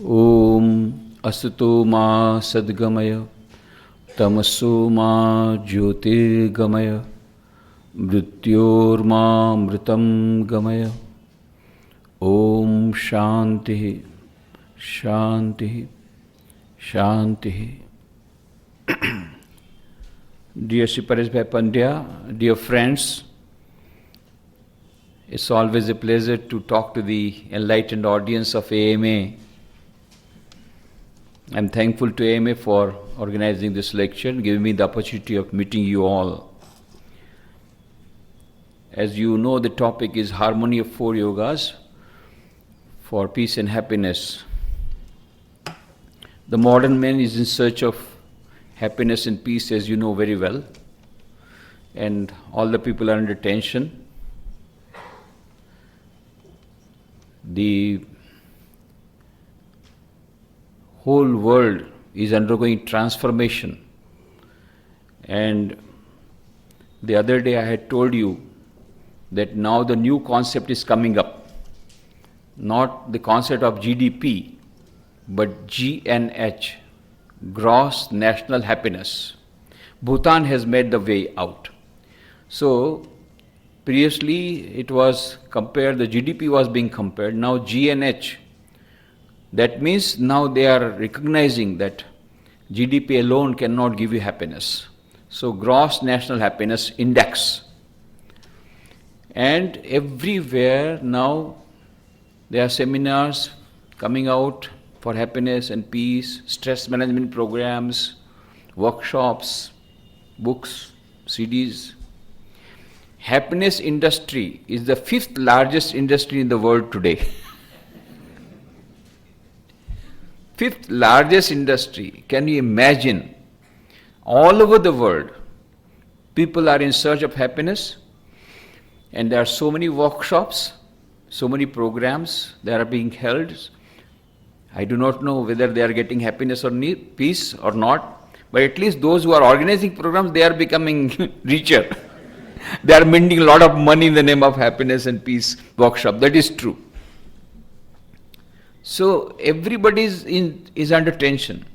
ओम असतो मा सद्गमय तमसो मा ज्योतिर्गमय मृत्योर्मा मृतं गमय। ओम शांति शांति शांति। Dear Sri Paresh Bhai Pandya, dear friends, it's always a pleasure to talk to the enlightened audience of AMA. I'm thankful to AMA for organizing this lecture and giving me the opportunity of meeting you all. As you know, the topic is Harmony of Four Yogas for Peace and Happiness. The modern man is in search of happiness and peace, as you know very well, and all the people are under tension. The whole world is undergoing transformation, and the other day I had told you that now the new concept is coming up, not the concept of GDP, but GNH, Gross National Happiness. Bhutan has made the way out. So previously it was compared, the GDP was being compared, now GNH. That means now they are recognizing that GDP alone cannot give you happiness. So Gross National Happiness Index. And everywhere now there are seminars coming out for happiness and peace, stress management programs, workshops, books, CDs. Happiness industry is the 5th largest industry in the world today. 5th largest industry. Can you imagine? All over the world, people are in search of happiness, and there are so many workshops, so many programs that are being held. I do not know whether they are getting happiness or peace or not, but at least those who are organizing programs, they are becoming richer. They are spending a lot of money in the name of happiness and peace workshop. That is true. So everybody is under tension.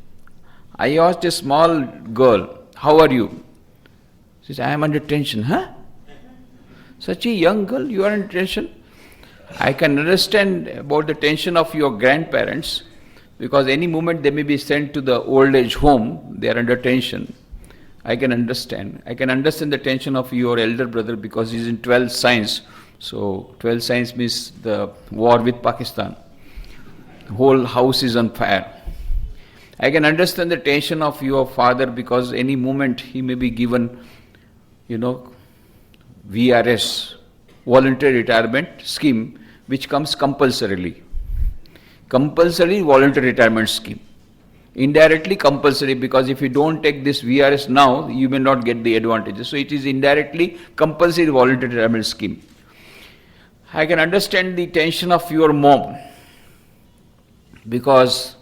I asked a small girl, "How are you?" She said, "I am under tension." Huh? Such a young girl, you are under tension? I can understand about the tension of your grandparents, because any moment they may be sent to the old age home, they are under tension. I can understand. I can understand the tension of your elder brother because he is in 12th science. So 12th science means the war with Pakistan. Whole house is on fire. I can understand the tension of your father because any moment he may be given, VRS, voluntary retirement scheme, which comes compulsorily. Compulsory voluntary retirement scheme. Indirectly compulsory, because if you don't take this VRS now, you may not get the advantages. So it is indirectly compulsory voluntary retirement scheme. I can understand the tension of your mom, because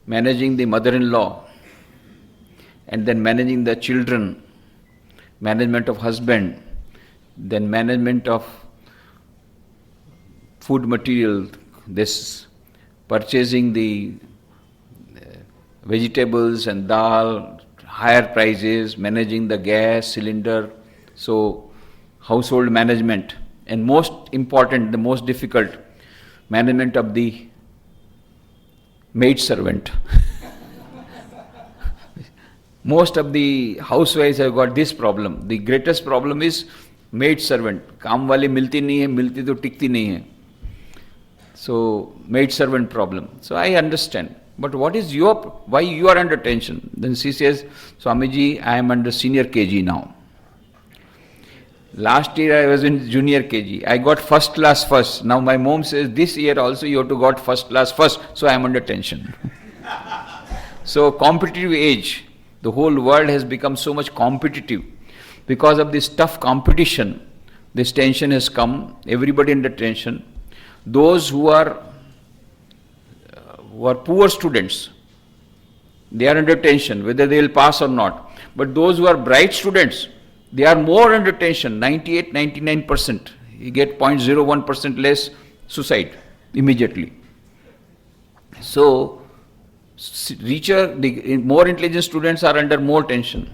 managing the mother-in-law and then managing the children, management of husband, then management of food material, this purchasing the vegetables and dal, higher prices, managing the gas cylinder, so household management, and most important, the most difficult, management of the maid servant. Most of the housewives have got this problem. The greatest problem is maid servant. काम वाली मिलती नहीं है, मिलती तो टिकती नहीं है. So maid servant problem. So I understand. But why you are under tension? Then she says, "Swamiji, I am under senior KG now. Last year I was in junior KG. I got first class first. Now my mom says this year also you have to got first class first. So I am under tension." So competitive age. The whole world has become so much competitive. Because of this tough competition, this tension has come. Everybody under tension. Those who are poor students, they are under tension, whether they will pass or not. But those who are bright students, they are more under tension, 98, 99%. You get 0.01% less suicide immediately. So, richer, the more intelligent students are under more tension.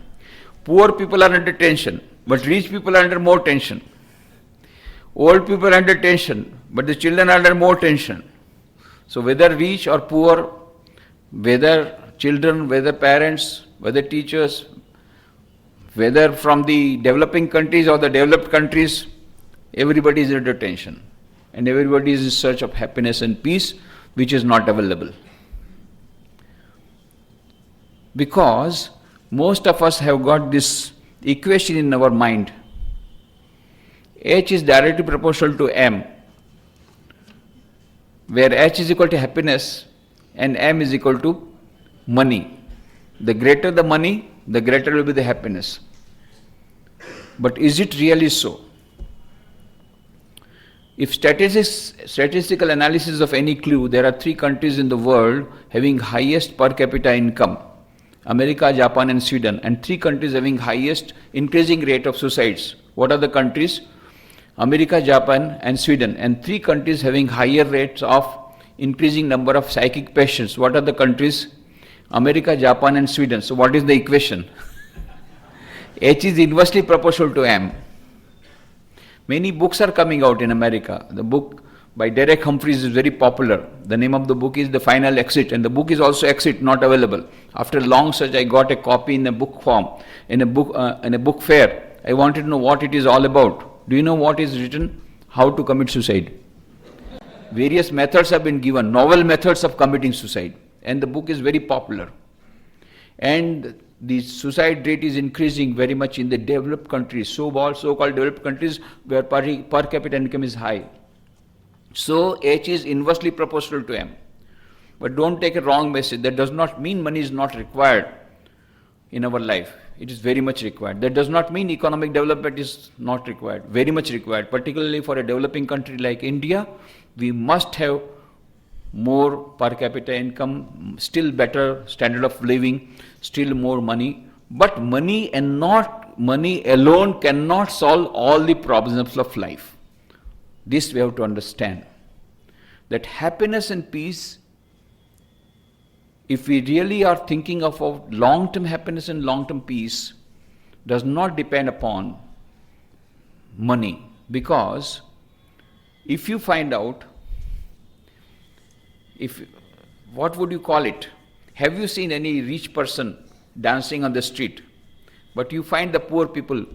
Poor people are under tension, but rich people are under more tension. Old people are under tension, but the children are under more tension. So whether rich or poor, whether children, whether parents, whether teachers, whether from the developing countries or the developed countries, everybody is under tension. And everybody is in search of happiness and peace, which is not available. Because most of us have got this equation in our mind. H is directly proportional to M, where H is equal to happiness and M is equal to money. The greater the money, the greater will be the happiness. But is it really so? If statistical analysis of any clue, there are 3 countries in the world having highest per capita income: America, Japan and Sweden, and 3 countries having highest increasing rate of suicides. What are the countries? America, Japan and Sweden, and 3 countries having higher rates of increasing number of psychic patients. What are the countries? America, Japan and Sweden. So what is the equation? H is inversely proportional to M. Many books are coming out in America. The book by Derek Humphreys is very popular. The name of the book is The Final Exit, and the book is also Exit, not available. After a long search, I got a copy in a book form, in a book fair. I wanted to know what it is all about. Do you know what is written? How to commit suicide. Various methods have been given, novel methods of committing suicide, and the book is very popular. And the suicide rate is increasing very much in the developed countries, so-called developed countries where per capita income is high. So H is inversely proportional to M. But don't take a wrong message. That does not mean money is not required in our life. It is very much required. That does not mean economic development is not required. Very much required. Particularly for a developing country like India, we must have more per capita income, still better standard of living, still more money. But money and not money alone cannot solve all the problems of life. This we have to understand. That happiness and peace, if we really are thinking of long-term happiness and long-term peace, does not depend upon money. Because if you find out, what would you call it? Have you seen any rich person dancing on the street? But you find the poor people,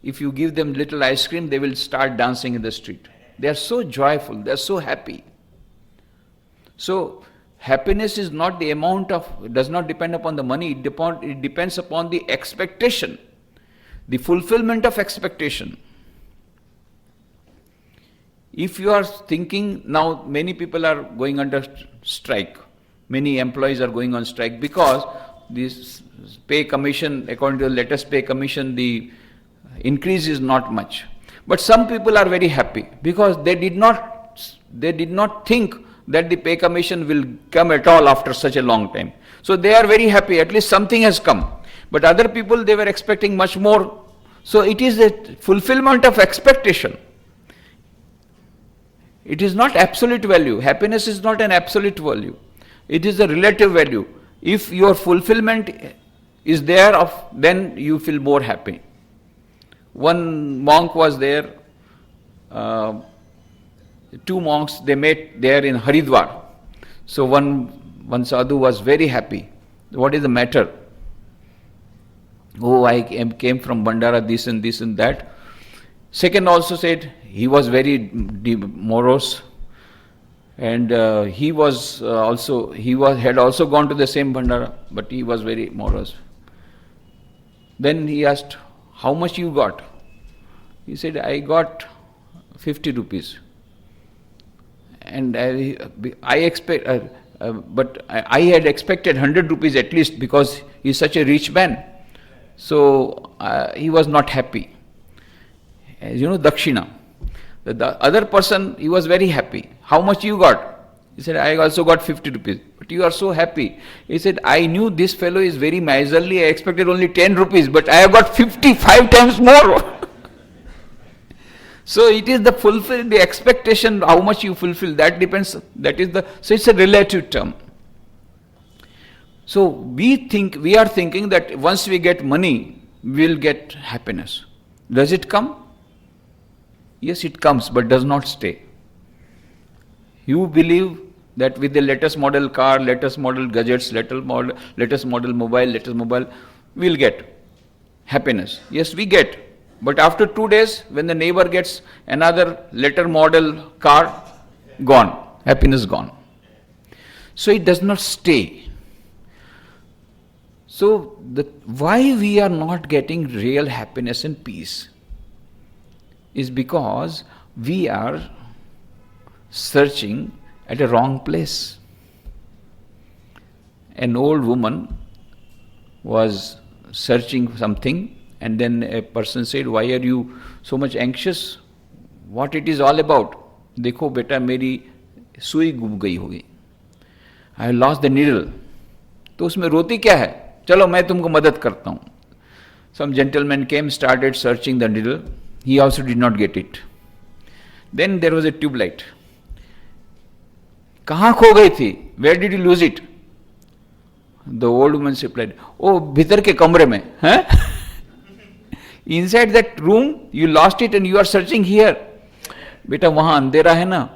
if you give them little ice cream, they will start dancing in the street. They are so joyful, they are so happy. So happiness is not the amount of, does not depend upon the money, it depends upon the expectation, the fulfillment of expectation. If you are thinking, now many people are going under strike, many employees are going on strike because this pay commission, according to the latest pay commission, the increase is not much. But some people are very happy because they did not think that the pay commission will come at all after such a long time. So they are very happy, at least something has come. But other people, they were expecting much more. So it is a fulfillment of expectation. It is not absolute value. Happiness is not an absolute value. It is a relative value. If your fulfillment is there, then you feel more happy. One monk was there, 2 monks, they met there in Haridwar. So one sadhu was very happy. What is the matter? Oh, I came from Bandara, this and that. Second also said he was very morose, and he had also gone to the same Bandara, but he was very morose. Then he asked, how much you got? He said, I got 50 rupees. And I had expected 100 rupees at least because he is such a rich man. So he was not happy. As you know, Dakshina. The other person, he was very happy. How much you got? He said, I also got 50 rupees. But you are so happy. He said, I knew this fellow is very miserly. I expected only 10 rupees, but I have got 55 times more. So it is the expectation, how much you fulfill, that depends, so it's a relative term. So we are thinking that once we get money, we'll get happiness. Does it come? Yes, it comes, but does not stay. You believe that with the latest model car, latest model gadgets, latest model mobile, we'll get happiness. Yes, we get. But after 2 days, when the neighbor gets another later model car, gone. Happiness gone. So it does not stay. So why we are not getting real happiness and peace is because we are searching at a wrong place. An old woman was searching something, and then a person said, "Why are you so much anxious? What it is all about? देखो बेटा मेरी सुई गुम गई होगी. I lost the needle." तो उसमें रोती क्या है? चलो मैं तुमको मदद करता हूँ. Some gentleman came, started searching the needle. He also did not get it. Then there was a tube light. कहाँ खो गई थी? Where did you lose it? The old woman replied, "Oh, भीतर के कमरे में." हैं? Inside that room, you lost it and you are searching here. बेटा वहाँ अंधेरा है ना,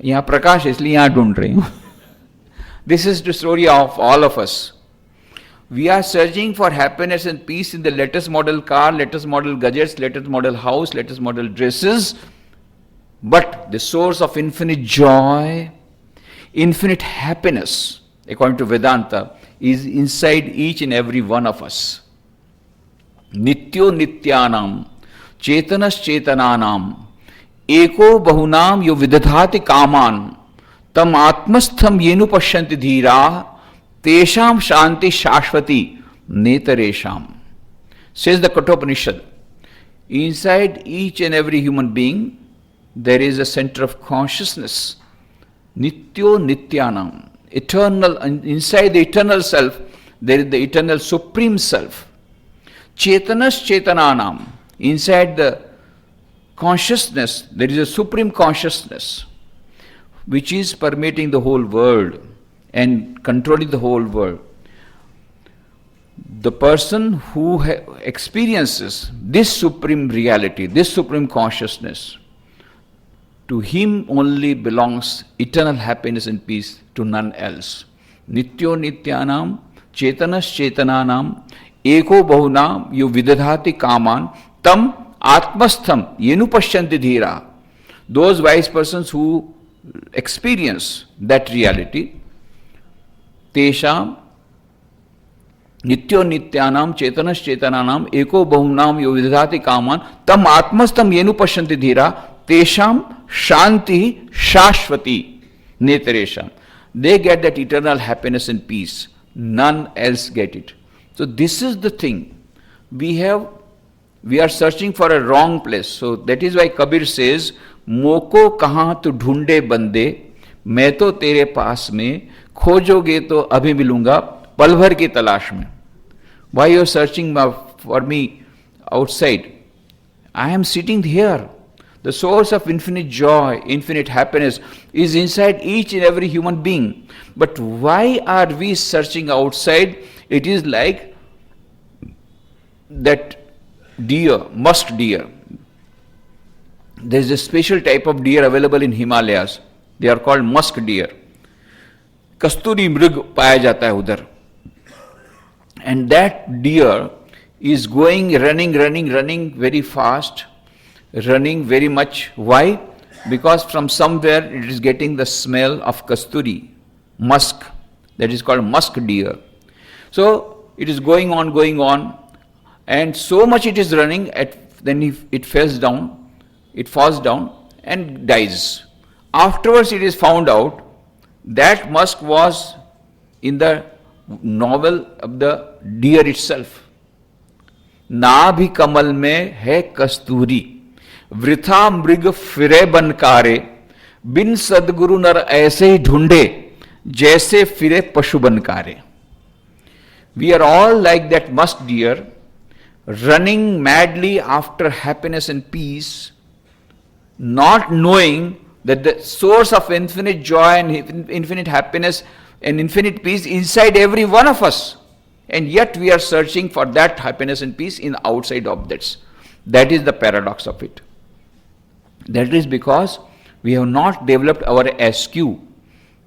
यहाँ प्रकाश है, इसलिए यहाँ ढूंढ रही हूँ. This is the story of all of us. We are searching for happiness and peace in the latest model car, latest model gadgets, latest model house, latest model dresses. But the source of infinite joy, infinite happiness, according to Vedanta, is inside each and every one of us. Nityo nityanam, chetanas chetananam, eko bahunam yo vidadhati kaman, tam atmastham yenu pashyanti dhira, tesham shanti shashvati netaresham. Says the Kathopanishad, inside each and every human being, there is a center of consciousness. Nityo nityanam, eternal, inside the eternal self, there is the eternal supreme self. Chetanas chetananam, inside the consciousness, there is a supreme consciousness which is permeating the whole world and controlling the whole world. The person who experiences this supreme reality, this supreme consciousness, to him only belongs eternal happiness and peace, to none else. Nityo nityanam, chetanas chetananam, eko bahunam yo vidadhati kaman, tam atmastham yenu pashyanti dhira. Those wise persons who experience that reality, tesham nityo nityanam chetanas chetananam eko bahunam yo vidadhati kaman, tam atmastham yenu pashyanti dhira, tesham shanti shashvati netaresham. They get that eternal happiness and peace. None else get it. So this is the thing. We are searching for a wrong place. So that is why Kabir says, "Moko kahan tu dhunde bande, मैं तो तेरे पास में, खोजोगे तो अभी मिलूंगा पल भर की तलाश में." Why you are searching for me outside? I am sitting here. The source of infinite joy, infinite happiness is inside each and every human being. But why are we searching outside? It is like that deer, musk deer. There is a special type of deer available in Himalayas. They are called musk deer. Kasturi mrug पाया जाता है उधर. And that deer is running very fast, running very much. Why? Because from somewhere it is getting the smell of kasturi, musk. That is called musk deer. So it is going on, and so much it is running, then it falls down and dies. Afterwards it is found out that musk was in the novel of the deer itself. नाभि कमल में है कस्तूरी, वृथा मृग फिरे बनकारे, बिन सदगुरु नर ऐसे ही ढूंढे, जैसे फिरे पशु बनकारे. We are all like that musk deer, running madly after happiness and peace, not knowing that the source of infinite joy and infinite happiness and infinite peace inside every one of us. And yet we are searching for that happiness and peace in outside objects. That is the paradox of it. That is because we have not developed our SQ.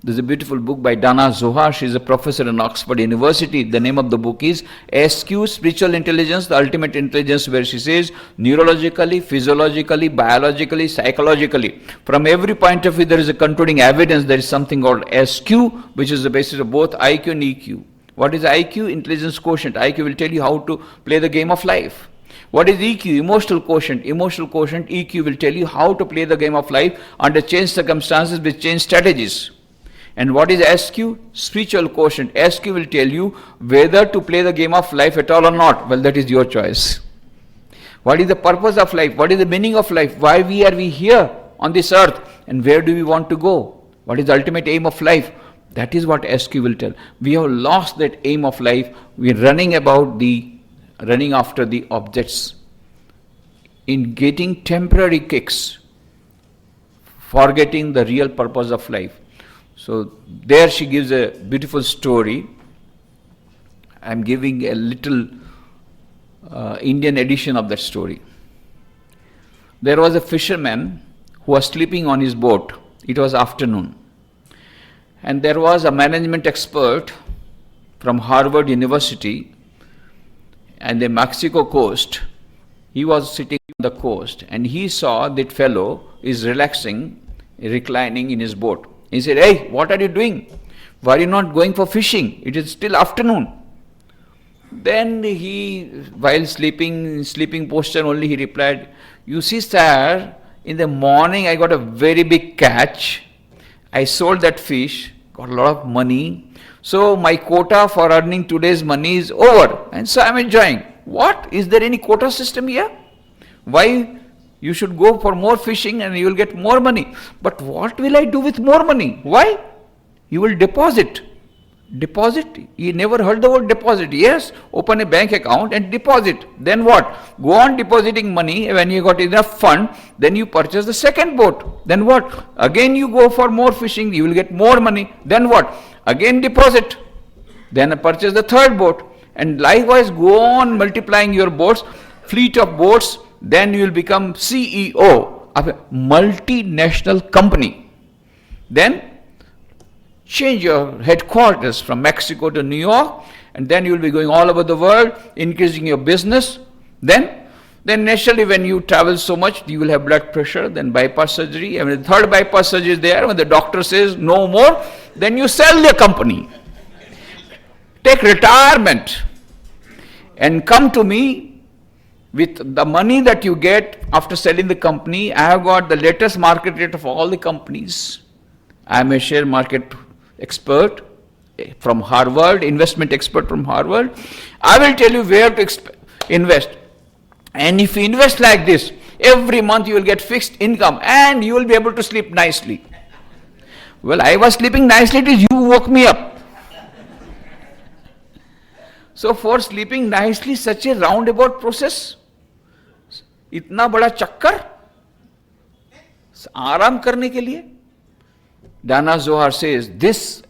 There's a beautiful book by Dana Zohar. She is a professor in Oxford University. The name of the book is SQ, Spiritual Intelligence, the Ultimate Intelligence, where she says neurologically, physiologically, biologically, psychologically, from every point of view there is a concluding evidence there is something called SQ, which is the basis of both IQ and EQ. What is IQ? Intelligence quotient. IQ will tell you how to play the game of life. What is EQ? Emotional quotient. Emotional quotient, EQ, will tell you how to play the game of life under changed circumstances with changed strategies. And what is SQ? Spiritual quotient. SQ will tell you whether to play the game of life at all or not. Well, that is your choice. What is the purpose of life? What is the meaning of life? Why are we here on this earth? And where do we want to go? What is the ultimate aim of life? That is what SQ will tell. We have lost that aim of life. We are running after the objects in getting temporary kicks, forgetting the real purpose of life. So there she gives a beautiful story. I am giving a little Indian edition of that story. There was a fisherman who was sleeping on his boat. It was afternoon. And there was a management expert from Harvard University and the Mexico coast. He was sitting on the coast and he saw that fellow is reclining in his boat. He said, "Hey, what are you doing? Why are you not going for fishing? It is still afternoon." Then he, while sleeping posture only, he replied, "You see, sir, in the morning I got a very big catch. I sold that fish, got a lot of money. So my quota for earning today's money is over. And so I'm enjoying." What? Is there any quota system here? Why? You should go for more fishing and you will get more money. But what will I do with more money? Why? You will deposit. Deposit? You never heard the word deposit. Yes, open a bank account and deposit. Then what? Go on depositing money. When you got enough fund, then you purchase the second boat. Then what? Again you go for more fishing. You will get more money. Then what? Again deposit. Then purchase the third boat. And likewise go on multiplying your boats, fleet of boats. Then you will become CEO of a multinational company. Then change your headquarters from Mexico to New York, and then you will be going all over the world, increasing your business. Then naturally when you travel so much, you will have blood pressure, then bypass surgery. And when the third bypass surgery is there, when the doctor says no more, then you sell the company. Take retirement and come to me. With the money that you get after selling the company, I have got the latest market rate of all the companies. I am a share market expert from Harvard, investment expert from Harvard. I will tell you where to invest. And if you invest like this, every month you will get fixed income and you will be able to sleep nicely. Well, I was sleeping nicely till you woke me up. So for sleeping nicely, such a roundabout process, इतना बड़ा चक्कर आराम करने के लिए. Dana Zohar says this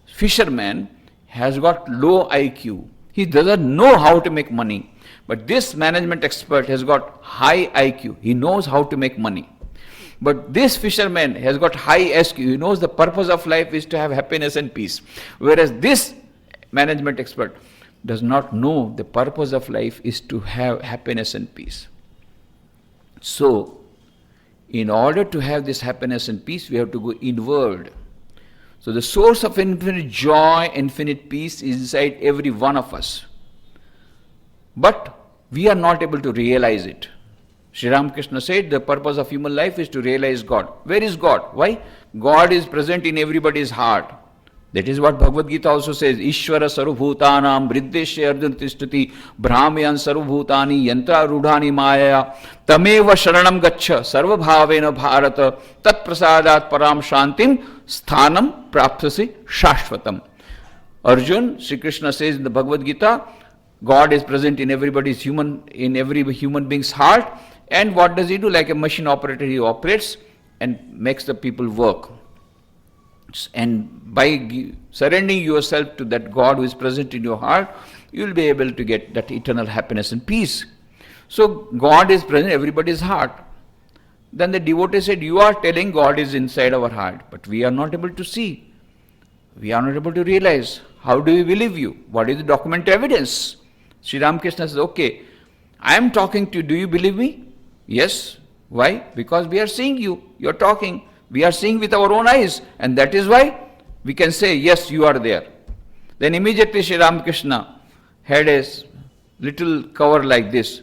fisherman has got low IQ. He doesn't know how to make money. But this management expert has got high IQ. He knows how to make money. But this fisherman has got high SQ. He knows the purpose of life is to have happiness and peace. Whereas this management expert does not know the purpose of life is to have happiness and peace. So, in order to have this happiness and peace, we have to go inward. So the source of infinite joy, infinite peace is inside every one of us. But we are not able to realize it. Sri Ramakrishna said the purpose of human life is to realize God. Where is God? Why? God is present in everybody's heart. That is what Bhagavad Gita also says. Ishvara sarvabhutanam vriddeshya arjuna tishtati brahmayan sarvabhutani yantra rudhani maya tameva sharanam gaccha sarvabhavena bharata tat prasadat param shantim sthanam prapsasi shashvatam. Arjun, Sri Krishna says in the Bhagavad Gita, God is present in every human being's heart. And what does he do? Like a machine operator, he operates and makes the people work. And by surrendering yourself to that God who is present in your heart, you will be able to get that eternal happiness and peace. So God is present in everybody's heart. Then the devotee said, you are telling God is inside our heart, but we are not able to see. We are not able to realize. How do we believe you? What is the documented evidence? Sri Ramakrishna says, okay, I am talking to you. Do you believe me? Yes. Why? Because we are seeing you. You are talking. We are seeing with our own eyes. And that is why we can say, yes, you are there. Then immediately Sri Ramakrishna had a little cover like this.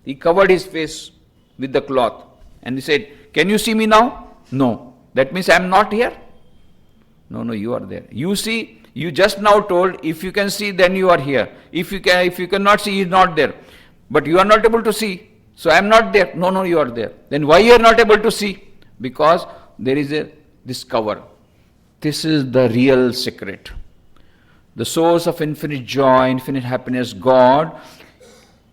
He covered his face with the cloth. And he said, can you see me now? No. That means I am not here? No, you are there. You see, you just now told, if you can see, then you are here. If you cannot see, he is not there. But you are not able to see. So I am not there. No, you are there. Then why you are not able to see? Because there is this cover. This is the real secret. The source of infinite joy, infinite happiness, God,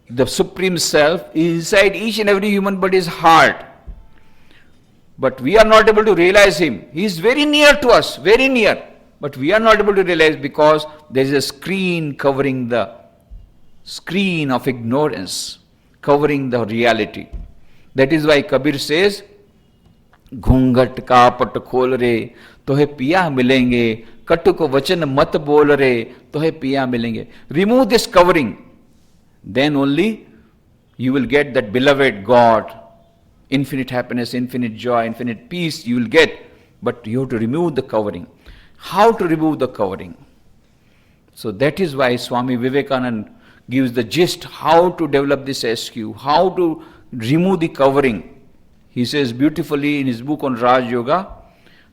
the Supreme Self, is inside each and every human body's heart. But we are not able to realize Him. He is very near to us, very near. But we are not able to realize because there is a screen covering the screen of ignorance, covering the reality. That is why Kabir says, घूंघट का पट खोल रे तोहे पिया मिलेंगे, कटुक वचन मत बोल रे तोहे पिया मिलेंगे. Remove this covering, then only you will get that beloved God. Infinite happiness, infinite joy, infinite peace you will get, but you have to remove the covering. How to remove the covering? So that is why Swami Vivekananda gives the gist how to develop this SQ, how to remove the covering. He says beautifully in his book on Raj Yoga,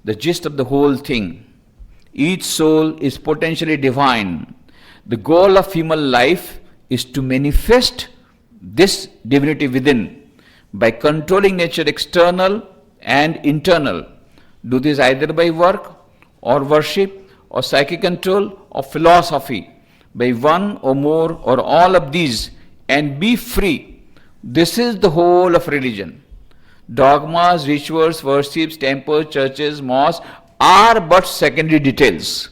the gist of the whole thing. Each soul is potentially divine. The goal of human life is to manifest this divinity within by controlling nature external and internal. Do this either by work or worship or psychic control or philosophy, by one or more or all of these, and be free. This is the whole of religion. Dogmas, rituals, worships, temples, churches, mosques are but secondary details.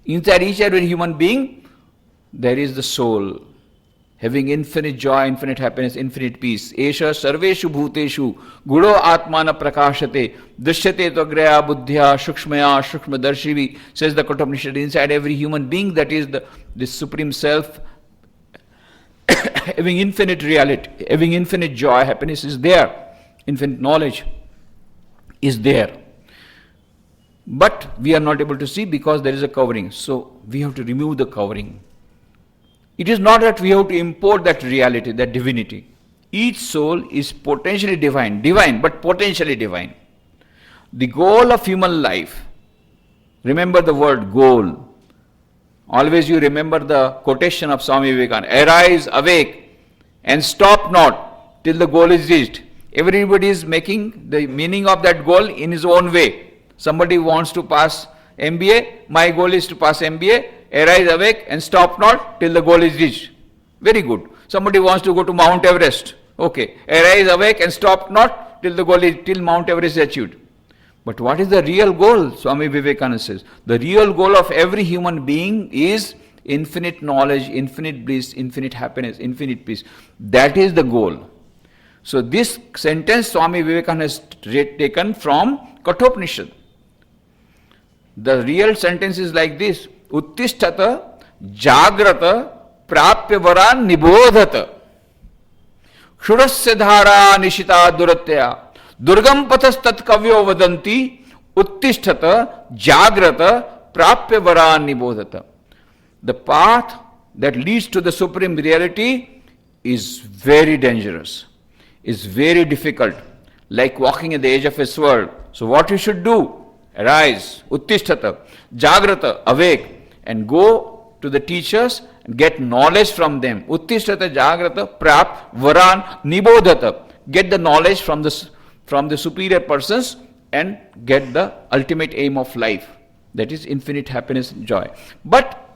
Inside each and every human being, there is the soul, having infinite joy, infinite happiness, infinite peace. Esha sarveshu bhuteshu gudo atmana prakashate drishyate tvagraya buddhya shukshmaya shukshmadarshini, says the Kathopanishad. Inside every human being, that is the Supreme Self, having infinite reality, having infinite joy, happiness is there, infinite knowledge is there. But we are not able to see because there is a covering. So we have to remove the covering. It is not that we have to import that reality, that divinity. Each soul is potentially divine, but potentially divine. The goal of human life, remember the word goal. Always you remember the quotation of Swami Vivekananda, arise, awake, and stop not till the goal is reached. Everybody is making the meaning of that goal in his own way. Somebody wants to pass MBA, my goal is to pass MBA, arise, awake, and stop not till the goal is reached. Very good. Somebody wants to go to Mount Everest. Okay, arise, awake, and stop not till till Mount Everest is achieved. But what is the real goal? Swami Vivekananda says, the real goal of every human being is infinite knowledge, infinite bliss, infinite happiness, infinite peace. That is the goal. So this sentence Swami Vivekananda has taken from Kathopanishad. The real sentence is like this: Uttishtata jagrata prapya varan nibodhata Shurasya dhara nishita duratya Durgam pathas tat kavyo vadanti Uttishtata jagrata prapya varan nibodhata. The path that leads to the supreme reality is very dangerous, is very difficult, like walking at the edge of a sword. So what you should do? Arise, Uttishtata, Jagrata, awake, and go to the teachers and get knowledge from them. Uttishtata, Jagrata, Prap, Varan, Nibodhata. Get the knowledge from the superior persons and get the ultimate aim of life. That is infinite happiness and joy. But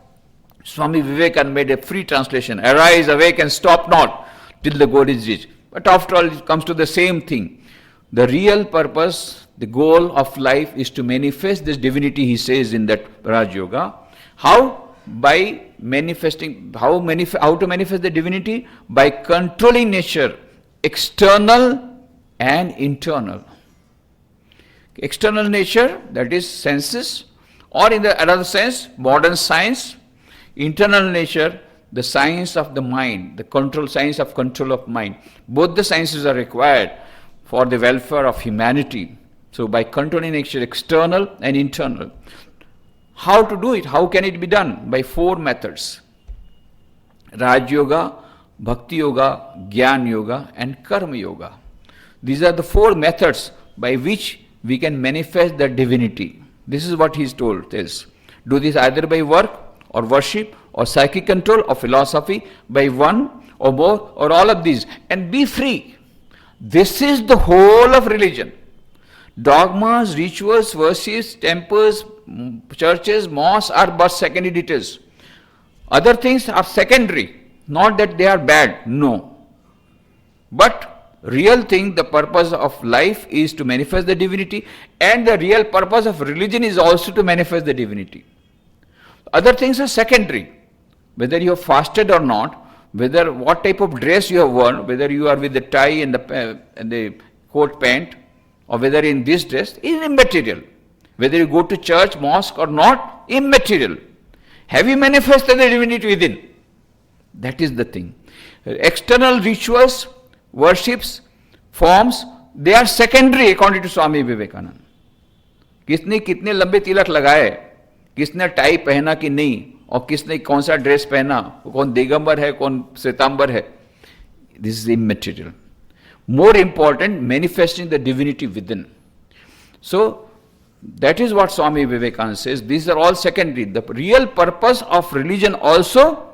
Swami Vivekananda made a free translation. Arise, awake, and stop not till the goal is reached. But after all, it comes to the same thing. The real purpose, the goal of life is to manifest this divinity, he says in that Raj Yoga. How? By manifesting, how to manifest the divinity? By controlling nature, external and internal. External nature, that is senses, or in the another sense, modern science. Internal nature, the science of the mind, the control, science of control of mind. Both the sciences are required for the welfare of humanity. So by controlling nature, external and internal. How to do it? How can it be done? By 4 methods. Raj Yoga, Bhakti Yoga, Gyan Yoga and Karma Yoga. These are the 4 methods by which we can manifest the divinity. This is what he is told is. Do this either by work or worship or psychic control or philosophy, by one or more or all of these, and be free. This is the whole of religion. Dogmas, rituals, worships, temples, churches, mosques are but secondary details. Other things are secondary, not that they are bad, no. But real thing, the purpose of life is to manifest the divinity, and the real purpose of religion is also to manifest the divinity. Other things are secondary. Whether you have fasted or not, whether what type of dress you have worn, whether you are with the tie and the coat pant, or whether in this dress, is immaterial. Whether you go to church, mosque or not, immaterial. Have you manifested the divinity within? That is the thing. External rituals, worships, forms, they are secondary according to Swami Vivekananda. किसने कितने लंबे तिलक लगाए, किसने tie पहना कि नहीं, और किसने कौन सा ड्रेस पहना, कौन दिगंबर है, कौन श्वेतांबर है, this is immaterial. More important, manifesting the divinity within. So that is what Swami Vivekananda says. These are all secondary. The real purpose of religion also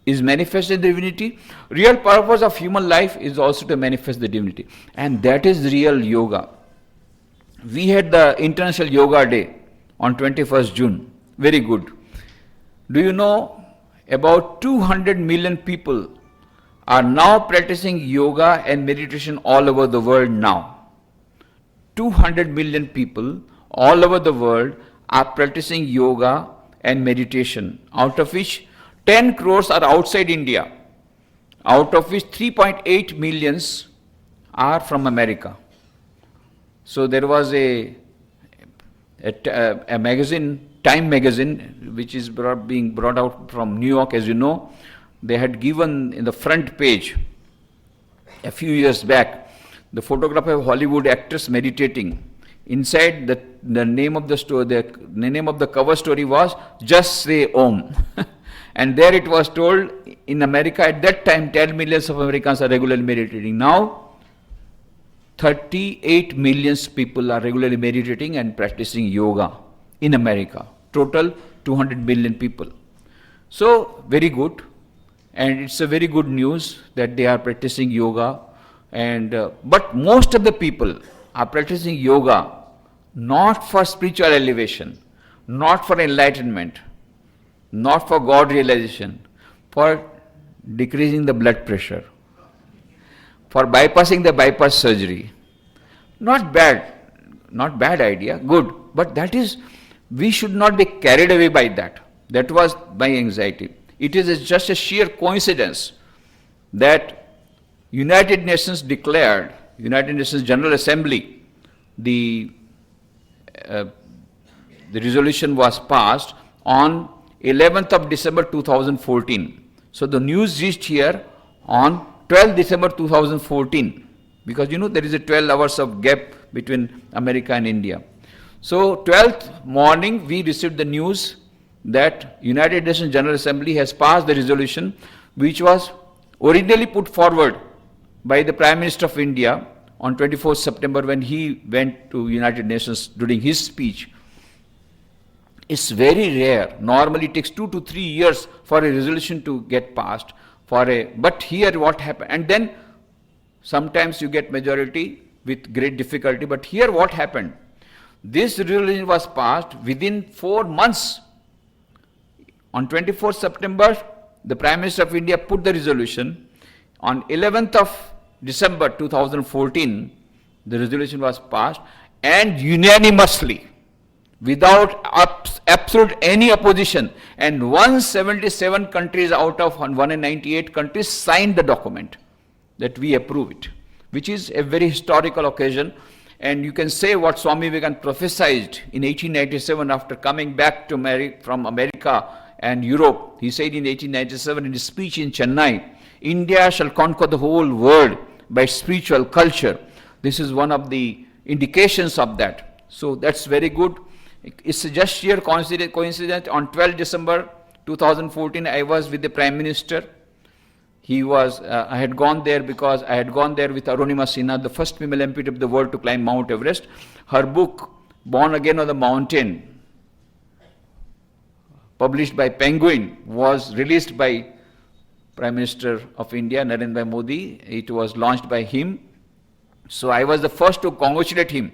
is manifesting the divinity. Real purpose of human life is also to manifest the divinity. And that is real yoga. We had the International Yoga Day on 21st June. Very good. Do you know about 200 million people are now practicing yoga and meditation all over the world now. 200 million people all over the world are practicing yoga and meditation, out of which 10 crores are outside India, out of which 3.8 millions are from America. So there was a magazine, Time magazine, which is being brought out from New York, as you know. They had given in the front page a few years back the photograph of Hollywood actress meditating. Inside the name of the story, the name of the cover story was "Just Say Om," and there it was told in America at that time 10 millions of Americans are regularly meditating. Now 38 millions people are regularly meditating and practicing yoga in America. Total 200 million people. So very good. And it's a very good news that they are practicing yoga. And but most of the people are practicing yoga not for spiritual elevation, not for enlightenment, not for God realization, for decreasing the blood pressure, for bypassing the bypass surgery. Not bad idea, good. But that is, we should not be carried away by that. That was my anxiety. It is just a sheer coincidence that United Nations declared, United Nations General Assembly, the resolution was passed on 11th of December 2014. So the news reached here on 12th December 2014, because you know there is a 12 hours of gap between America and India. So 12th morning we received the news that United Nations General Assembly has passed the resolution which was originally put forward by the Prime Minister of India on 24th September when he went to United Nations during his speech. It's very rare. Normally it takes 2 to 3 years for a resolution to get passed. But here what happened, and then sometimes you get majority with great difficulty, but here what happened? This resolution was passed within 4 months. On 24th September, the Prime Minister of India put the resolution. On 11th of December 2014, The resolution was passed and unanimously, without absolute any opposition, and 177 countries out of 198 countries signed the document that we approve it, which is a very historical occasion. And you can say what Swami Vivekananda prophesied in 1897 after coming back to from America and Europe. He said in 1897 in his speech in Chennai, India shall conquer the whole world by spiritual culture. This is one of the indications of that. So that's very good. It's just sheer coincidence. On 12 December 2014, I was with the Prime Minister. I had gone there because I had gone there with Arunima Sinha, the first female MP of the world to climb Mount Everest. Her book, Born Again on the Mountain, published by Penguin, was released by Prime Minister of India, Narendra Modi. It was launched by him. So I was the first to congratulate him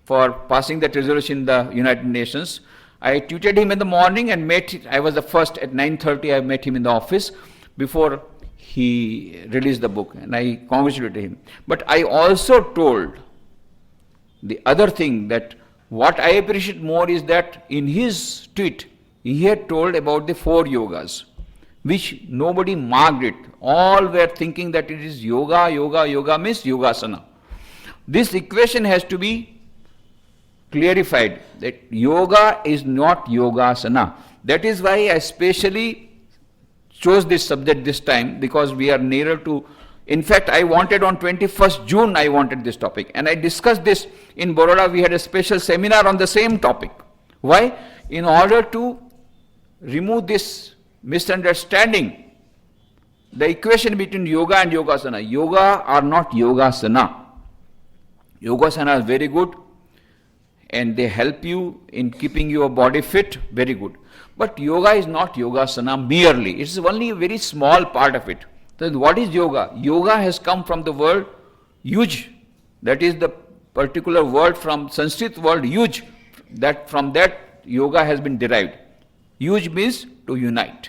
for passing that resolution in the United Nations. I tweeted him in the morning and I was the first at 9:30, I met him in the office before he released the book, and I congratulated him. But I also told the other thing, that what I appreciate more is that in his tweet, he had told about the 4 yogas, which nobody marked it. All were thinking that it is yoga, yoga, yoga means yogasana. This equation has to be clarified, that yoga is not yogasana. That is why I specially chose this subject this time, because we are nearer to, in fact, I wanted on 21st June, I wanted this topic. And I discussed this in Baroda. We had a special seminar on the same topic. Why? In order to remove this misunderstanding, the equation between yoga and yogasana. Yoga are not yogasana. Yogasana is very good, and they help you in keeping your body fit, very good. But yoga is not yogasana merely. It is only a very small part of it. Then what is yoga? Yoga has come from the word yuj. That is the particular word from Sanskrit word yuj. That from that yoga has been derived. Yuj means to unite.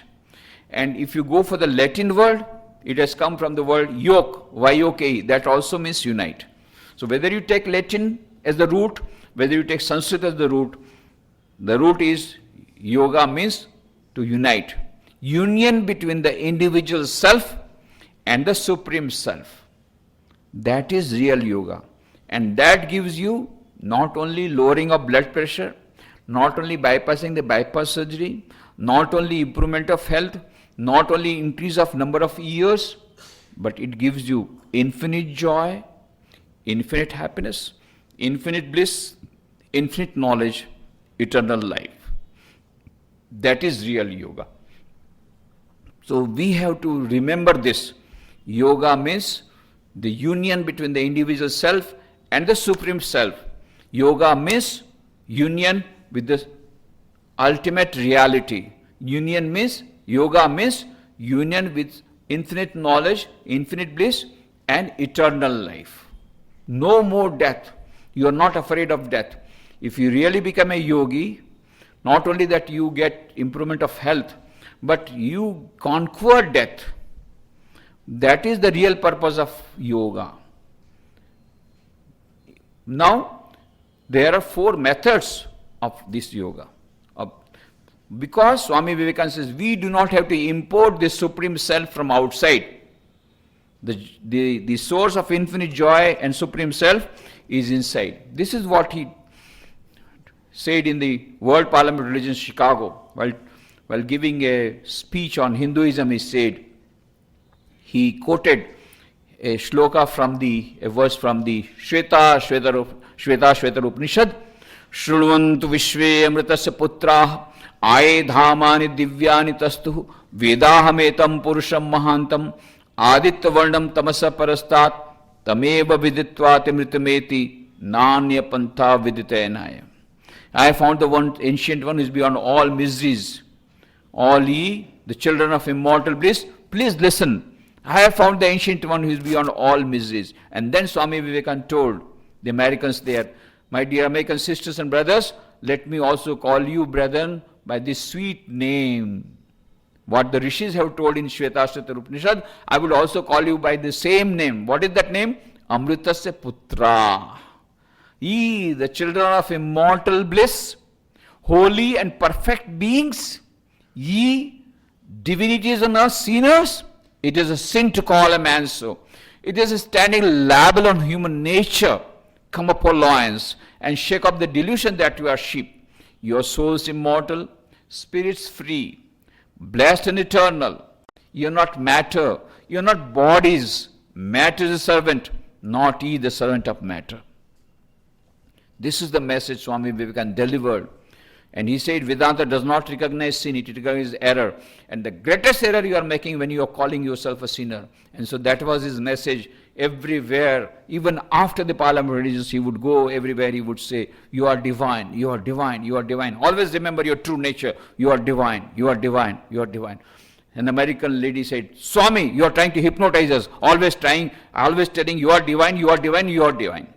And if you go for the Latin word, it has come from the word yoke, Y-O-K-E. That also means unite. So whether you take Latin as the root, whether you take Sanskrit as the root is yoga means to unite. Union between the individual self and the supreme self. That is real yoga. And that gives you not only lowering of blood pressure, not only bypassing the bypass surgery, not only improvement of health, not only increase of number of years, but it gives you infinite joy, infinite happiness, infinite bliss, infinite knowledge, eternal life. That is real yoga. So we have to remember this. Yoga means the union between the individual self and the supreme self. Yoga means union with the ultimate reality. Yoga means union with infinite knowledge, infinite bliss, and eternal life. No more death. You are not afraid of death. If you really become a yogi, not only that you get improvement of health, but you conquer death. That is the real purpose of yoga. Now, there are 4 methods of this yoga. Because Swami Vivekananda says, we do not have to import the Supreme Self from outside. The source of infinite joy and Supreme Self is inside. This is what he said in the World Parliament of Religions, Chicago, while giving a speech on Hinduism. He quoted a shloka a verse from the Shveta Upanishad. Shrunvantu Vishve Amritasya Putrah Aye Dhamani Divyani Tastu Vedahametam Purusham Mahantam Aditya Varnam Tamasa Parastat Tameva Viditvati Mritameti Nanya Pantha Viditayanaya. I found the one ancient one who is beyond all miseries. All ye, the children of immortal bliss, please listen. I have found the ancient one who is beyond all miseries. And then Swami Vivekananda told the Americans there, my dear American sisters and brothers, let me also call you, brethren, by this sweet name. What the rishis have told in Shvetashvatara Upanishad, I will also call you by the same name. What is that name? Amritasya putra. Ye, the children of immortal bliss, holy and perfect beings, ye, divinities on earth, sinners, it is a sin to call a man so. It is a standing libel on human nature. Come up, O lions, and shake off the delusion that you are sheep. Your souls immortal, spirits free, blessed and eternal. You are not matter, you are not bodies. Matter is a servant, not ye the servant of matter. This is the message Swami Vivekananda delivered. And he said Vedanta does not recognize sin, it recognizes error. And the greatest error you are making when you are calling yourself a sinner. And so that was his message everywhere. Even after the Parliament religions, he would go everywhere, he would say, you are divine, you are divine, you are divine. Always remember your true nature. You are divine, you are divine, you are divine. An American lady said, Swami, you are trying to hypnotize us. Always telling, you are divine, you are divine, you are divine.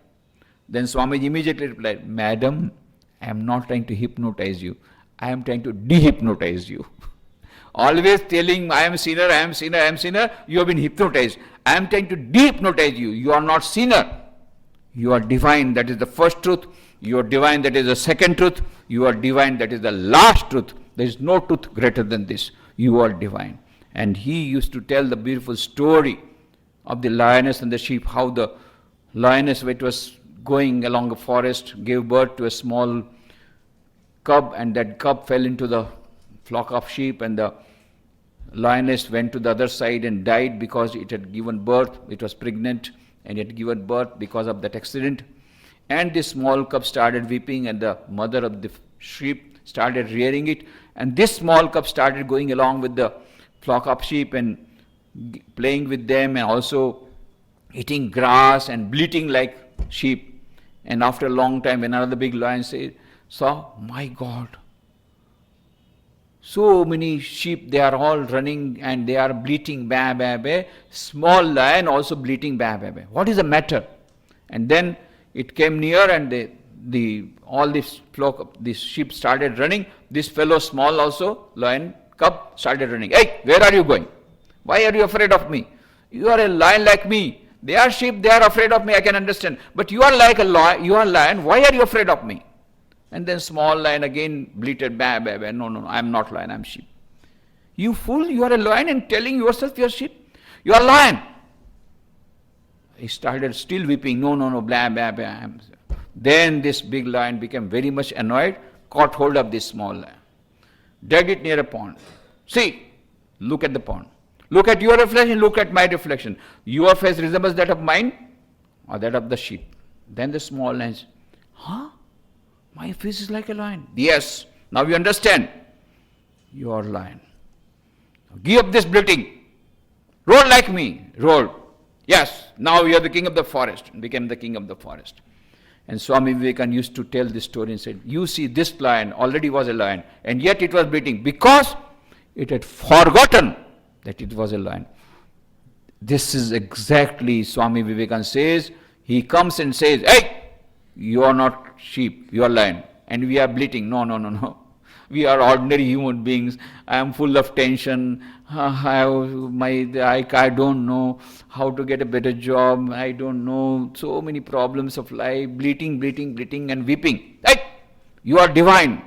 Then Swami immediately replied, Madam, I am not trying to hypnotize you. I am trying to dehypnotize you. Always telling, I am sinner, I am sinner, I am sinner, you have been hypnotized. I am trying to dehypnotize you. You are not sinner. You are divine, that is the first truth. You are divine, that is the second truth. You are divine, that is the last truth. There is no truth greater than this. You are divine. And he used to tell the beautiful story of the lioness and the sheep, how the lioness, which was going along a forest, gave birth to a small cub, and that cub fell into the flock of sheep, and the lioness went to the other side and died because it had given birth. It was pregnant and it had given birth because of that accident. And this small cub started weeping, and the mother of the sheep started rearing it. And this small cub started going along with the flock of sheep and playing with them, and also eating grass and bleating like sheep. And after a long time, when another big lion saw, my God, so many sheep, they are all running and they are bleating, bah, bah, bah. Small lion also bleating, bah, bah, bah. What is the matter? And then it came near, and all this flock, these sheep started running. This fellow, small also, lion, cub, started running. Hey, where are you going? Why are you afraid of me? You are a lion like me. They are sheep, they are afraid of me, I can understand. But you are like a lion, you are lion, why are you afraid of me? And then small lion again bleated, bah, bah, bah. No, I am not lion, I am sheep. You fool, you are a lion and telling yourself you are sheep. You are lion. He started still weeping, no, blah, blah, blah. Then this big lion became very much annoyed, caught hold of this small lion, dragged it near a pond. See, look at the pond. Look at your reflection, look at my reflection. Your face resembles that of mine or that of the sheep. Then the small lion said, my face is like a lion. Yes, now you understand. You are lion. Now give up this bleating. Roar like me. Roar. Yes, now you are the king of the forest. And became the king of the forest. And Swami Vivekananda used to tell this story and said, you see, this lion already was a lion, and yet it was bleating because it had forgotten that it was a lion. This is exactly Swami Vivekananda says. He comes and says, hey, you are not sheep, you are lion. And we are bleating. No. We are ordinary human beings. I am full of tension. I don't know how to get a better job. I don't know. So many problems of life. Bleating and weeping. Hey, you are divine.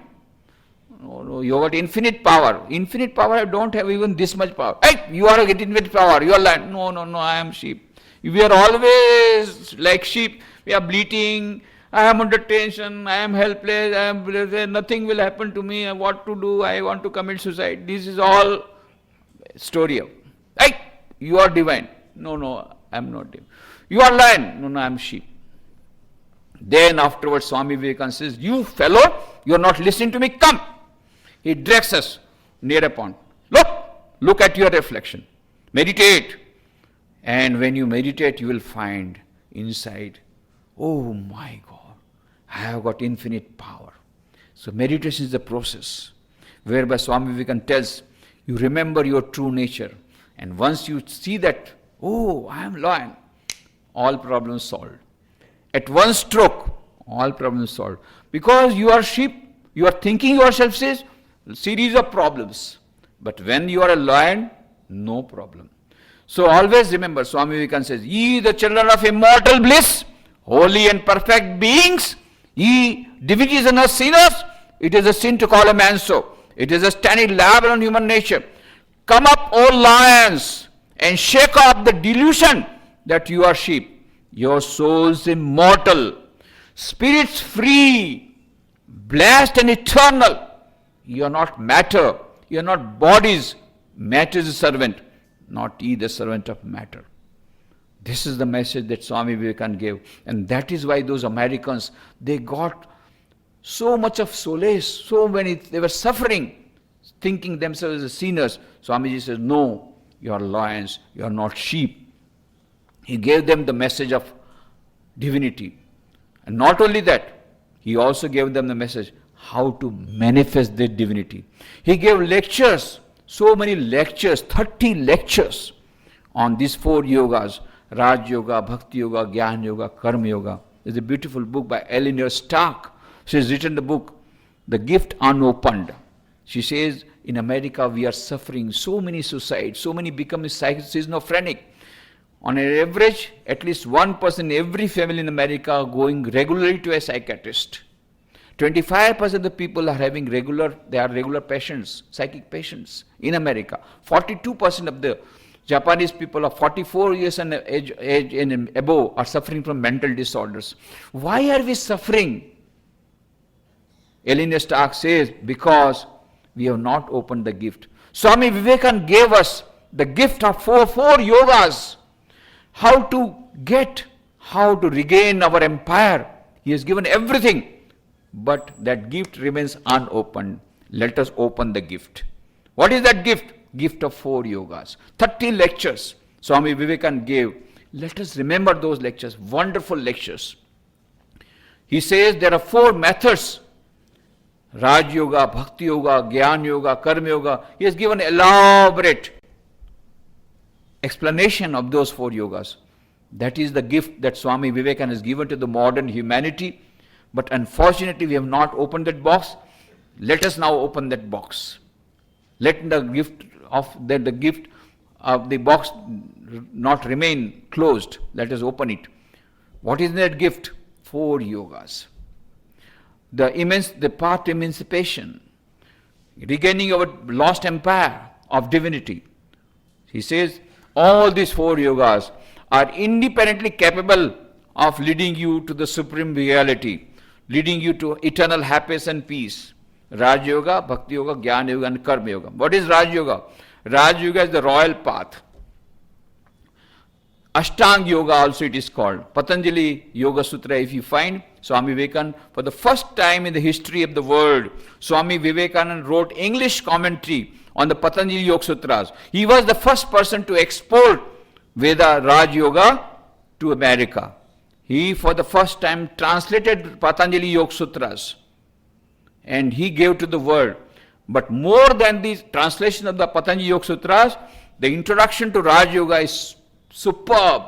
No, you have got infinite power. Infinite power, I don't have even this much power. Hey, you are getting infinite power. You are lion. No, I am sheep. We are always like sheep. We are bleating. I am under tension. I am helpless. Nothing will happen to me. What to do? I want to commit suicide. This is all story of. Hey, you are divine. No, I am not divine. You are lion. No, I am sheep. Then afterwards, Swami Vivekananda says, you fellow, you are not listening to me. Come. He directs us near a pond. Look at your reflection. Meditate. And when you meditate, you will find inside, oh my God, I have got infinite power. So meditation is the process whereby Swami Vivekananda tells, you remember your true nature. And once you see that, oh, I am lion, all problems solved. At one stroke, all problems solved. Because you are sheep, you are thinking yourself says, series of problems. But when you are a lion, no problem. So always remember, Swami Vivekananda says, ye the children of immortal bliss, holy and perfect beings, ye divinities and us sinners, it is a sin to call a man so. It is a standing labor on human nature. Come up, O lions, and shake off the delusion that you are sheep. Your souls immortal, spirits free, blessed and eternal. You are not matter, you are not bodies. Matter is a servant, not ye the servant of matter. This is the message that Swami Vivekananda gave. And that is why those Americans, they got so much of solace, they were suffering, thinking themselves as sinners. Swamiji says, no, you are lions, you are not sheep. He gave them the message of divinity. And not only that, he also gave them the message how to manifest their divinity. He gave lectures, so many lectures, 30 lectures on these 4 yogas, Raj Yoga, Bhakti Yoga, Gyan Yoga, Karma Yoga. There's a beautiful book by Eleanor Stark. She has written the book, The Gift Unopened. She says, in America we are suffering so many suicides, so many becoming schizophrenic. On an average, at least one person in every family in America are going regularly to a psychiatrist. 25% of the people are having regular patients, psychic patients in America. 42% of the Japanese people of 44 years and age and above are suffering from mental disorders. Why are we suffering? Eleanor Stark says, because we have not opened the gift. Swami Vivekananda gave us the gift of four yogas. How to regain our empire. He has given everything. But that gift remains unopened. Let us open the gift. What is that gift? Gift of 4 yogas. 30 lectures Swami Vivekananda gave. Let us remember those lectures. Wonderful lectures. He says there are 4 methods. Raj Yoga, Bhakti Yoga, Gyan Yoga, Karma Yoga. He has given elaborate explanation of those 4 yogas. That is the gift that Swami Vivekananda has given to the modern humanity. But unfortunately we have not opened that box. Let us now open that box. Let the gift of the box not remain closed. Let us open it. What is that gift? 4 yogas. The path to emancipation, regaining our lost empire of divinity. He says all these 4 yogas are independently capable of leading you to the supreme reality, leading you to eternal happiness and peace. Raj Yoga, Bhakti Yoga, Gyan Yoga and Karma Yoga. What is Raj Yoga? Raj Yoga is the royal path. Ashtanga Yoga also it is called. Patanjali Yoga Sutra, if you find, Swami Vivekananda, for the first time in the history of the world, Swami Vivekananda wrote English commentary on the Patanjali Yoga Sutras. He was the first person to export Veda Raj Yoga to America. He for the first time translated Patanjali Yoga Sutras and he gave to the world. But more than the translation of the Patanjali Yoga Sutras, the introduction to Raj Yoga is superb.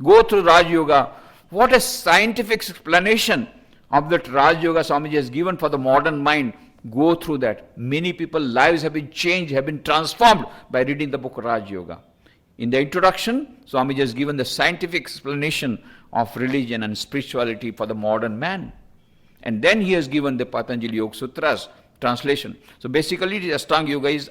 Go through Raj Yoga. What a scientific explanation of that Raj Yoga Swamiji has given for the modern mind. Go through that. Many people's lives have been changed, have been transformed by reading the book Raj Yoga. In the introduction, Swamiji has given the scientific explanation of religion and spirituality for the modern man. And then he has given the Patanjali Yoga Sutras translation. So basically, the Ashtanga Yoga is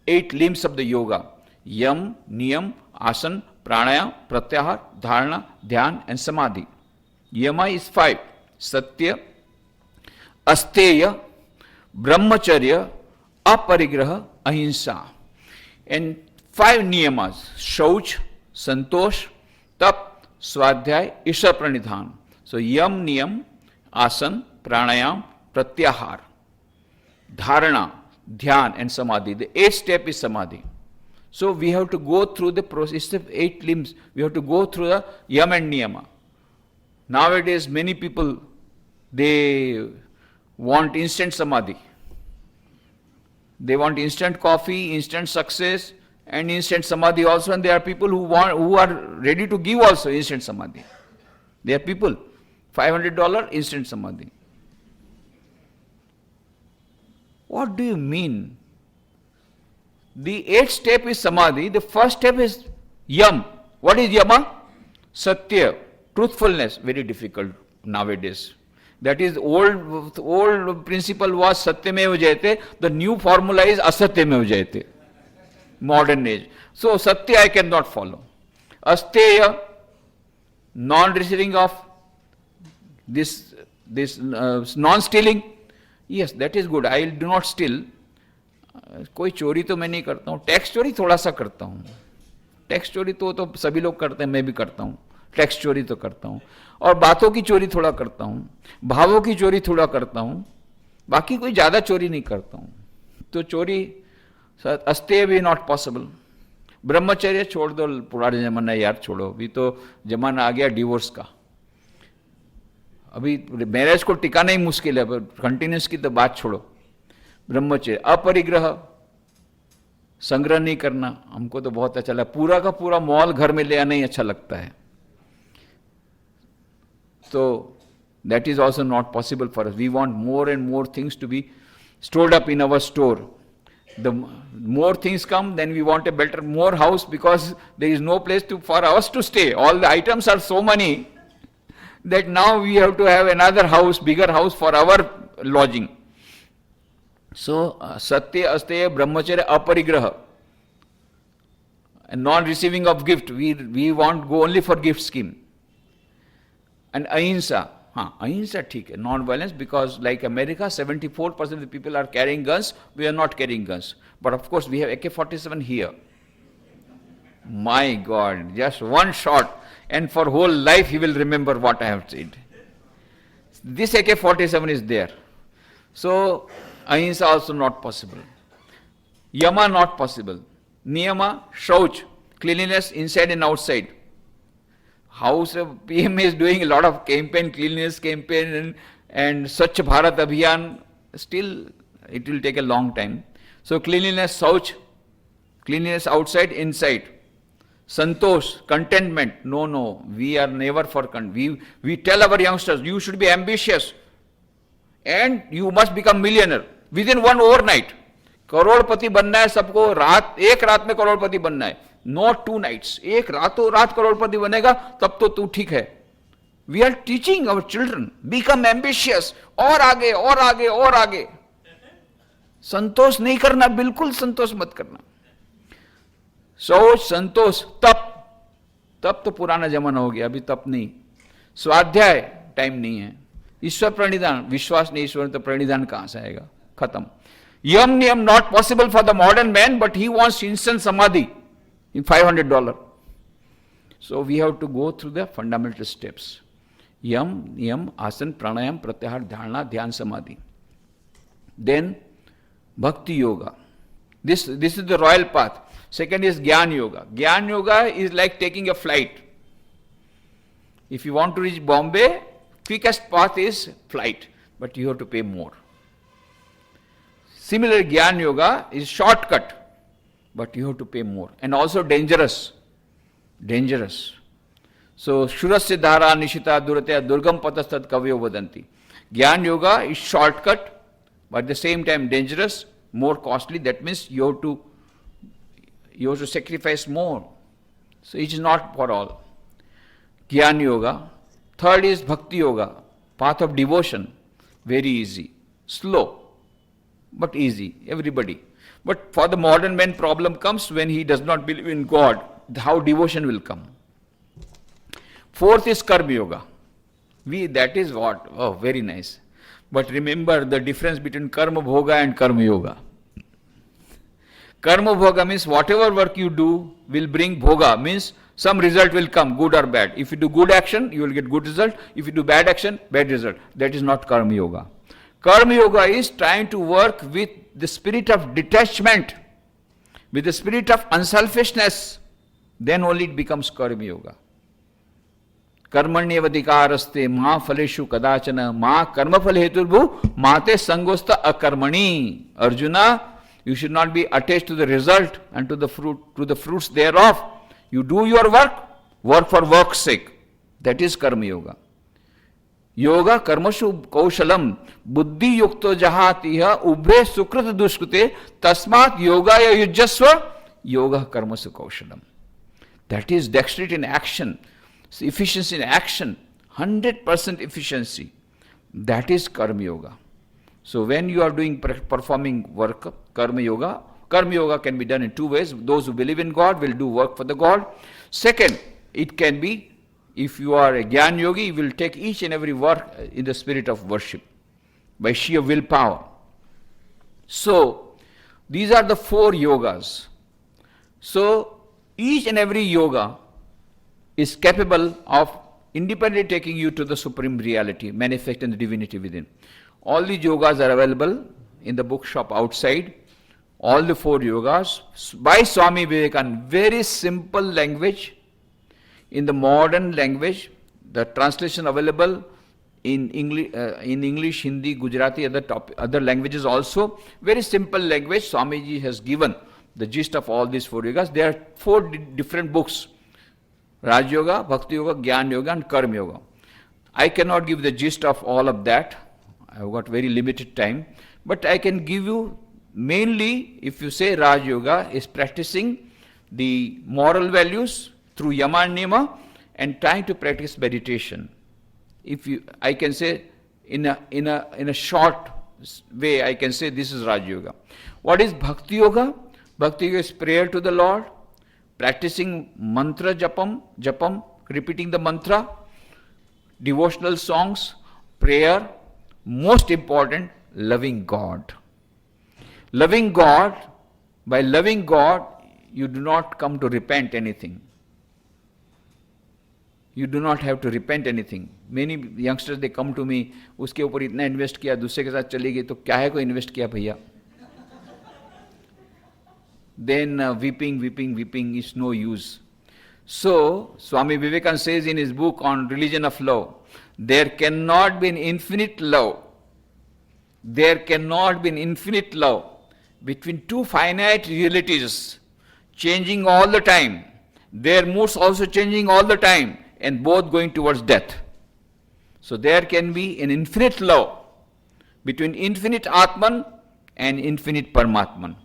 8 limbs of the yoga. Yam, Niyam, Asan, Pranaya, Pratyahar, Dharana, Dhyan and Samadhi. Yama is 5. Satya, Asteya, Brahmacharya, Aparigraha, Ahimsa. And 5 niyamas. Shauch, Santosh, Tap, Swadhyay, Ishar Pranidhan. So Yam, Niyam, Asan, Pranayam, Pratyahar, Dharana, Dhyan and Samadhi. The 8th step is Samadhi. So we have to go through the process of 8 limbs. We have to go through the Yam and Niyama. Nowadays many people, they want instant Samadhi. They want instant coffee, instant success and instant Samadhi also, and there are people who are ready to give also instant Samadhi. There are people, $500 instant Samadhi. What do you mean? The 8th step is Samadhi. The first step is Yam. What is Yama? Satya, truthfulness, very difficult nowadays. That is old principle was Satyameva Jayate. The new formula is Asatyameva Jayate. Modern age. So Satya I cannot follow. Asteya, non-receiving of this non-stealing. Yes, that is good. I do not steal. कोई चोरी तो मैं नहीं करता हूँ. Tax चोरी थोड़ा सा करता हूँ. टैक्स चोरी तो सभी लोग करते हैं, मैं भी करता हूँ. टैक्स चोरी तो करता हूँ. और बातों की चोरी थोड़ा करता हूँ. भावों की चोरी थोड़ा करता हूँ. बाकी कोई ज़्यादा चोरी नहीं करता हूँ. तो चोरी अस्तेय भी नॉट पॉसिबल. ब्रह्मचर्य छोड़ दो, पुराने जमाना यार छोड़ो. अभी तो जमाना आ गया डिवोर्स का. अभी मैरिज को टिकाना ही मुश्किल है. कंटिन्यूस की तो बात छोड़ो. ब्रह्मचर्य, अपरिग्रह, संग्रह नहीं करना. हमको तो बहुत अच्छा लगता. पूरा का पूरा मॉल घर में ले आना ही अच्छा लगता है. तो that is also not possible for us. We want more and more things to be stored up in our store. The more things come, then we want a better, more house, because there is no place for us to stay. All the items are so many that now we have to have another house, bigger house for our lodging. So, Satya, Asteya, Brahmacharya, Aparigraha, and non-receiving of gift. We want go only for gift scheme. And Ahimsa. Ahimsa theek hai, non-violence, because like America, 74% of the people are carrying guns. We are not carrying guns. But of course, we have AK-47 here. My God, just one shot, and for whole life he will remember what I have said. This AK-47 is there. So, Ahimsa also not possible. Yama not possible. Niyama, Shauch, cleanliness inside and outside. House PM is doing a lot of campaign, cleanliness campaign and Swachh Bharat Abhiyan. Still, it will take a long time. So cleanliness, Shauch, cleanliness outside, inside. Santosh, contentment. No, we are never for contentment. We tell our youngsters, you should be ambitious and you must become millionaire within one overnight. करोड़पति बनना है सबको. एक रात में करोड़पति बनना है. Not 2 nights. एक रातों रात करोड़पति बनेगा तब तो तू ठीक है. We are teaching our children, become ambitious. और आगे और आगे और आगे. संतोष नहीं करना, बिल्कुल संतोष मत करना. सोच, संतोष, तप तो पुराना जमाना हो गया, अभी तप नहीं. स्वाध्याय, टाइम नहीं है. ईश्वर प्रणिधान, विश्वास नहीं ईश्वर तो प्रणिधान कहां से आएगा. खत्म. यम नियम not possible for the modern man, but he wants instant समाधि in $500. So we have to go through the fundamental steps. Yam, Niyam, Asan, Pranayam, Pratyahar, Dharana, Dhyan, Samadhi. Then Bhakti Yoga. This is the royal path. Second is Gyan Yoga. Gyan Yoga is like taking a flight. If you want to reach Bombay, quickest path is flight, but you have to pay more. Similar Gyan Yoga is shortcut, but you have to pay more, and also dangerous. So, Shurasya Dhara Nishita Duratya Durgam Patastad Kavyo Vadanti. Gyan Yoga is shortcut, but at the same time dangerous, more costly. That means you have to sacrifice more. So, it is not for all. Gyan Yoga. Third is Bhakti Yoga, path of devotion. Very easy, slow, but easy, everybody. But for the modern man, problem comes when he does not believe in God. How devotion will come. Fourth is Karma Yoga. That is what? Oh, very nice. But remember the difference between Karma Bhoga and Karma Yoga. Karma Bhoga means whatever work you do will bring Bhoga, means some result will come, good or bad. If you do good action, you will get good result. If you do bad action, bad result. That is not Karma Yoga. Karma Yoga is trying to work with the spirit of detachment, with the spirit of unselfishness. Then only it becomes Karma Yoga. Karmanyavadikaraste ma phaleshu kadachana ma karma phal heturbhu mate sangosta akarmani. Arjuna, you should not be attached to the result and to the fruits thereof. You do your work for work's sake. That is Karma Yoga. Yoga karmashu kaushalam buddhi yukto jahatiha ubhe sukrita dushkrute tasmat yogaya yujjasva yoga karmasu kaushalam. That is dexterity in action, efficiency in action, 100% efficiency. That is Karma Yoga. So when you are doing performing work, Karma Yoga can be done in two ways. Those who believe in God will do work for the God. Second, it can be, if you are a Gyan Yogi, you will take each and every work in the spirit of worship, by sheer willpower. So, these are the 4 yogas. So, each and every yoga is capable of independently taking you to the supreme reality, manifesting the divinity within. All the yogas are available in the bookshop outside. All the 4 yogas by Swami Vivekananda, very simple language, in the modern language, the translation available in English, Hindi, Gujarati, other languages also. Very simple language. Swamiji has given the gist of all these 4 yogas. There are 4 different books: Raj Yoga, Bhakti Yoga, Gyan Yoga, and Karma Yoga. I cannot give the gist of all of that. I have got very limited time. But I can give you, mainly, if you say Raj Yoga is practicing the moral values through Yama and Niyama and trying to practice meditation. I can say in a short way, I can say this is Raj Yoga. What is Bhakti Yoga? Bhakti Yoga is prayer to the Lord, practicing mantra japam, repeating the mantra, devotional songs, prayer, most important, loving God. Loving God, by loving God, you do not come to repent anything. You do not have to repent anything. Many youngsters, they come to me, उसके ऊपर इतना invest किया, दूसरे के साथ चली गई, तो क्या है को इन्वेस्ट किया भैया? Then weeping is no use. So, Swami Vivekananda says in his book on Religion of Love, there cannot be an infinite love. There cannot be an infinite love between 2 finite realities, changing all the time. Their moods also changing all the time, and both going towards death. So there can be an infinite love between infinite Atman and infinite Paramatman.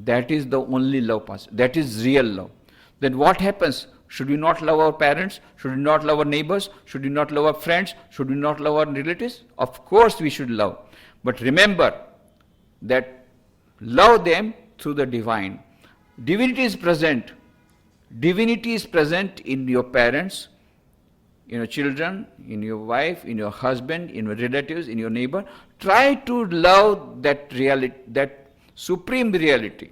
That is the only love possible. That is real love. Then what happens? Should we not love our parents? Should we not love our neighbors? Should we not love our friends? Should we not love our relatives? Of course we should love. But remember that love them through the divine. Divinity is present. Divinity is present in your parents, in your children, in your wife, in your husband, in your relatives, in your neighbor. Try to love that reality, that supreme reality.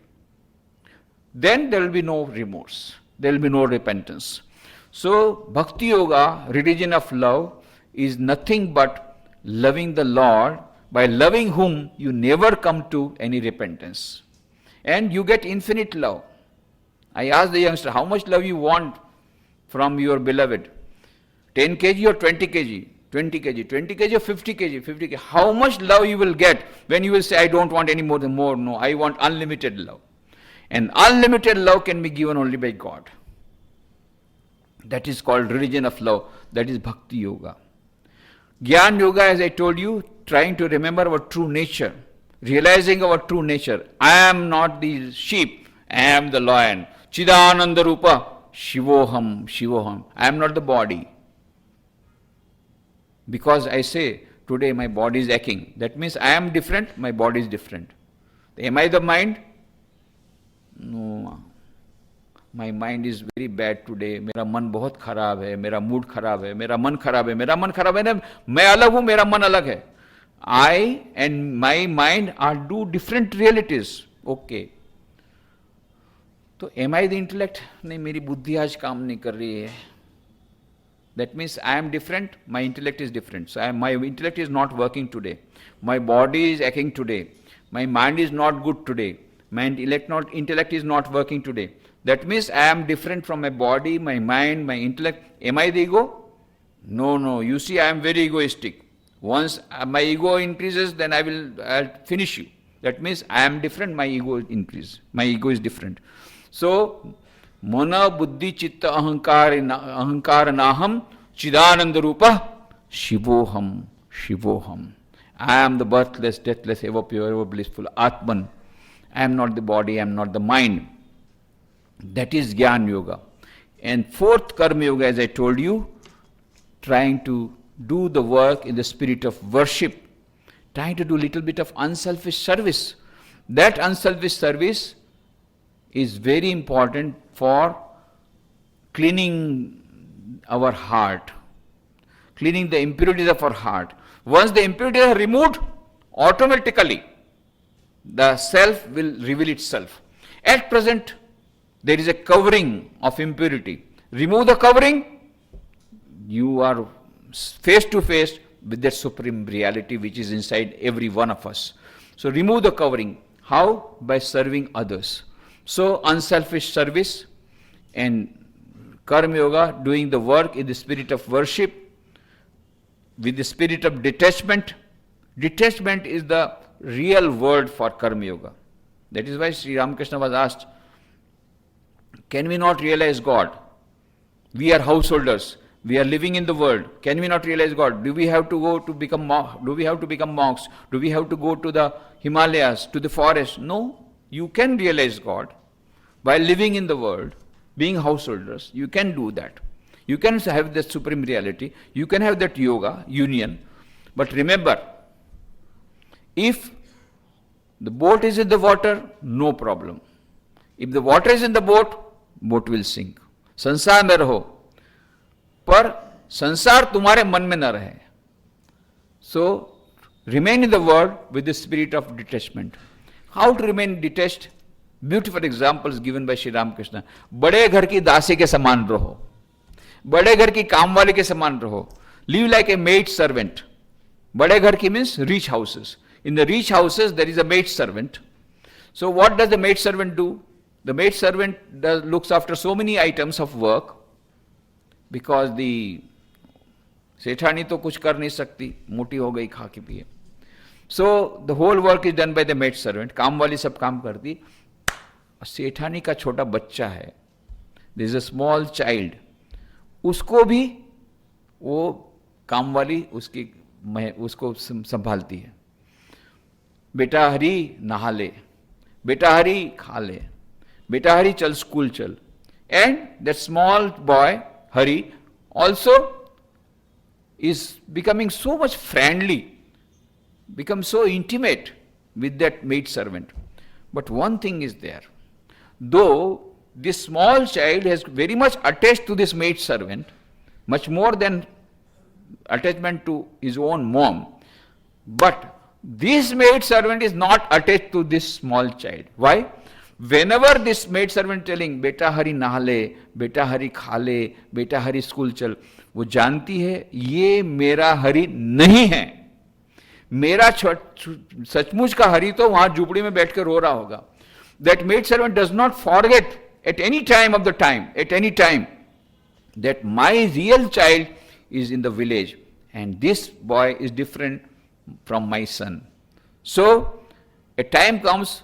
Then there will be no remorse. There will be no repentance. So, Bhakti Yoga, religion of love, is nothing but loving the Lord, by loving whom you never come to any repentance. And you get infinite love. I asked the youngster, how much love you want from your beloved? 10 kg or 20 kg? 20 kg. 20 kg or 50 kg? 50 kg. How much love you will get when you will say, I don't want any more than more. No, I want unlimited love. And unlimited love can be given only by God. That is called religion of love. That is Bhakti Yoga. Gyan Yoga, as I told you, trying to remember our true nature, realizing our true nature. I am not the sheep, I am the lion. Chidananda Rupa, Shivoham, Shivoham. I am not the body. Because I say, today my body is aching. That means I am different, my body is different. Am I the mind? No. My mind is very bad today. मेरा मन बहुत खराब है, मेरा mood खराब है, मेरा मन खराब है, मेरा मन खराब है, मैं अलग हूँ, मेरा मन अलग है. I and my mind are two different realities. Okay. तो am I the intellect? नहीं, मेरी बुद्धि आज काम नहीं कर रही है. That means I am different, my intellect is different. So my intellect is not working today. My body is aching today. My mind is not good today. My intellect is not working today. That means I am different from my body, my mind, my intellect. Am I the ego? No. You see, I am very egoistic. Once my ego increases, then I'll finish you. That means I am different, my ego increases. My ego is different. So, Mana Buddhi Chitta Ahankar Naham Chidananda Rupa Shivoham. Shivoham. I am the birthless, deathless, ever pure, ever blissful Atman. I am not the body, I am not the mind. That is Gyan Yoga. And fourth Karma Yoga, as I told you, trying to do the work in the spirit of worship, trying to do a little bit of unselfish service. That unselfish service is very important for cleaning our heart, cleaning the impurities of our heart. Once the impurities are removed, automatically the self will reveal itself. At present, there is a covering of impurity. Remove the covering, you are face to face with that supreme reality which is inside every one of us. So remove the covering. How? By serving others. So unselfish service and Karma Yoga, doing the work in the spirit of worship, with the spirit of detachment. Detachment is the real word for Karma Yoga. That is why Sri Ramakrishna was asked, can we not realize God? We are householders. We are living in the world. Can we not realize God? Do we have to go to become do we have to become monks? Do we have to go to the Himalayas, to the forest? No. You can realize God while living in the world, being householders. You can do that. You can have that supreme reality. You can have that yoga, union. But remember, if the boat is in the water, no problem. If the water is in the boat will sink. संसार में रहो, पर संसार तुम्हारे मन में न रहे. So remain in the world with the spirit of detachment. How to remain detached? Beautiful examples given by Sri Ramakrishna. बड़े घर की दासी के समान रहो, बड़े घर की काम वाले के समान रहो. Live like a maid servant. बड़े घर की means rich houses. In the rich houses there is a maid servant. So what does the maid servant do? The maid servant looks after so many items of work, because the सेठानी तो कुछ कर नहीं सकती, मोटी हो गई खा के पिए. So the whole work is done by the maid servant. काम वाली सब काम करती. सेठानी का छोटा बच्चा है, there is a small child, उसको भी वो काम वाली उसको संभालती है. बेटा हरी नहा ले, बेटा हरी खा ले, बेटा हरी चल स्कूल चल. And that small boy Hari also is becoming so much friendly, becomes so intimate with that maid servant. But one thing is there, though this small child has very much attached to this maid servant, much more than attachment to his own mom, but this maid servant is not attached to this small child. Why? Whenever this maid servant telling बेटा हरी नहा ले, बेटा हरी खा ले, बेटा हरी school चल, वो जानती है ये मेरा हरी नहीं है. मेरा सचमुच का हरी तो वहां झुपड़ी में बैठ के रो रहा होगा. That maid servant does not forget at any time of the time, at any time, that my real child is in the village and this boy is different from my son. So a time comes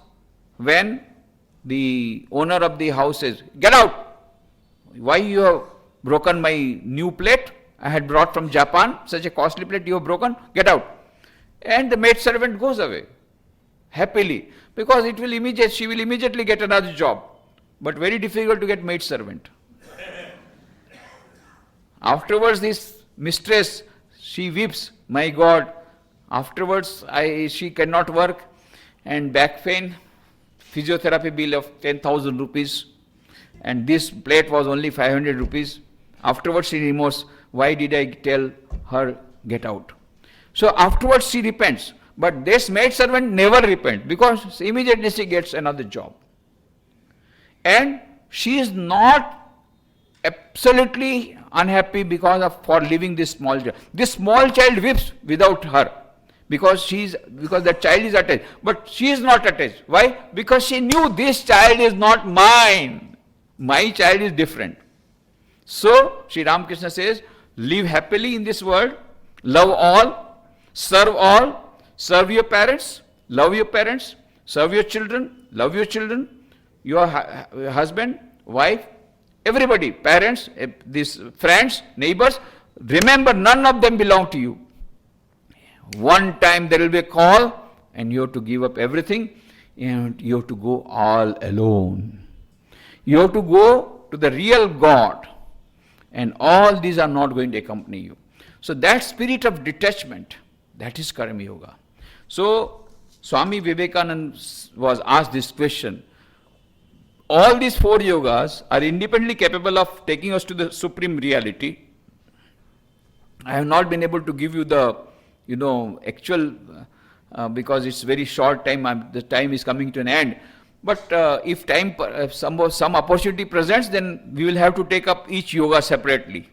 when the owner of the house says, get out. Why you have broken my new plate? I had brought from Japan, such a costly plate you have broken, get out. And the maid servant goes away happily, because she will immediately get another job. But very difficult to get maid servant. Afterwards this mistress, she weeps, my God. Afterwards she cannot work, and back pain, physiotherapy bill of 10,000 rupees, and this plate was only 500 rupees. Afterwards she remorse, why did I tell her get out? So afterwards she repents, but this maid servant never repents, because immediately she gets another job. And she is not absolutely unhappy for leaving this small child. This small child weeps without her, because that child is attached, but she is not attached. Why? Because she knew this child is not mine. My child is different. So Sri Ramakrishna says, live happily in this world, love all, serve your parents, love your parents, serve your children, love your children, your husband, wife, everybody, parents, these friends, neighbors. Remember, none of them belong to you. One time there will be a call and you have to give up everything and you have to go all alone. You have to go to the real God. And all these are not going to accompany you. So that spirit of detachment, that is Karma Yoga. So Swami Vivekananda was asked this question. All these four yogas are independently capable of taking us to the supreme reality. I have not been able to give you the, actual, because it's very short time, the time is coming to an end. But if some opportunity presents, then we will have to take up each yoga separately.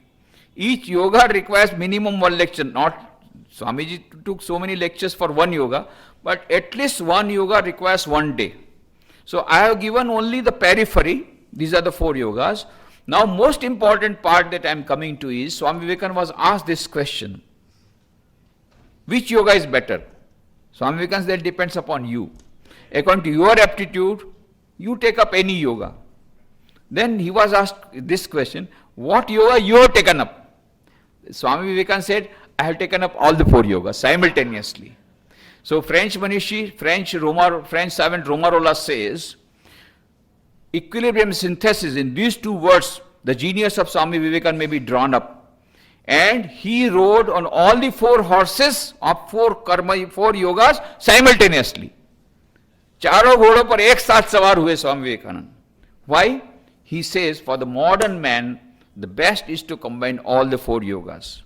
Each yoga requires minimum one lecture. Not Swamiji took so many lectures for one yoga, but at least one yoga requires one day. So I have given only the periphery. These are the four yogas. Now most important part that I am coming to is, Swami Vivekananda was asked this question. Which yoga is better? Swami Vivekananda said, that depends upon you. According to your aptitude, you take up any yoga. Then he was asked this question, what yoga you have taken up? Swami Vivekananda said, I have taken up all the four yogas simultaneously. So French Manishi, French savant Romarola says, equilibrium synthesis, in these two words, the genius of Swami Vivekananda may be drawn up. And he rode on all the four horses of four yogas simultaneously. चारों घोड़ों पर एक साथ सवार हुए Swami Vivekananda. Why? He says, for the modern man, the best is to combine all the four yogas.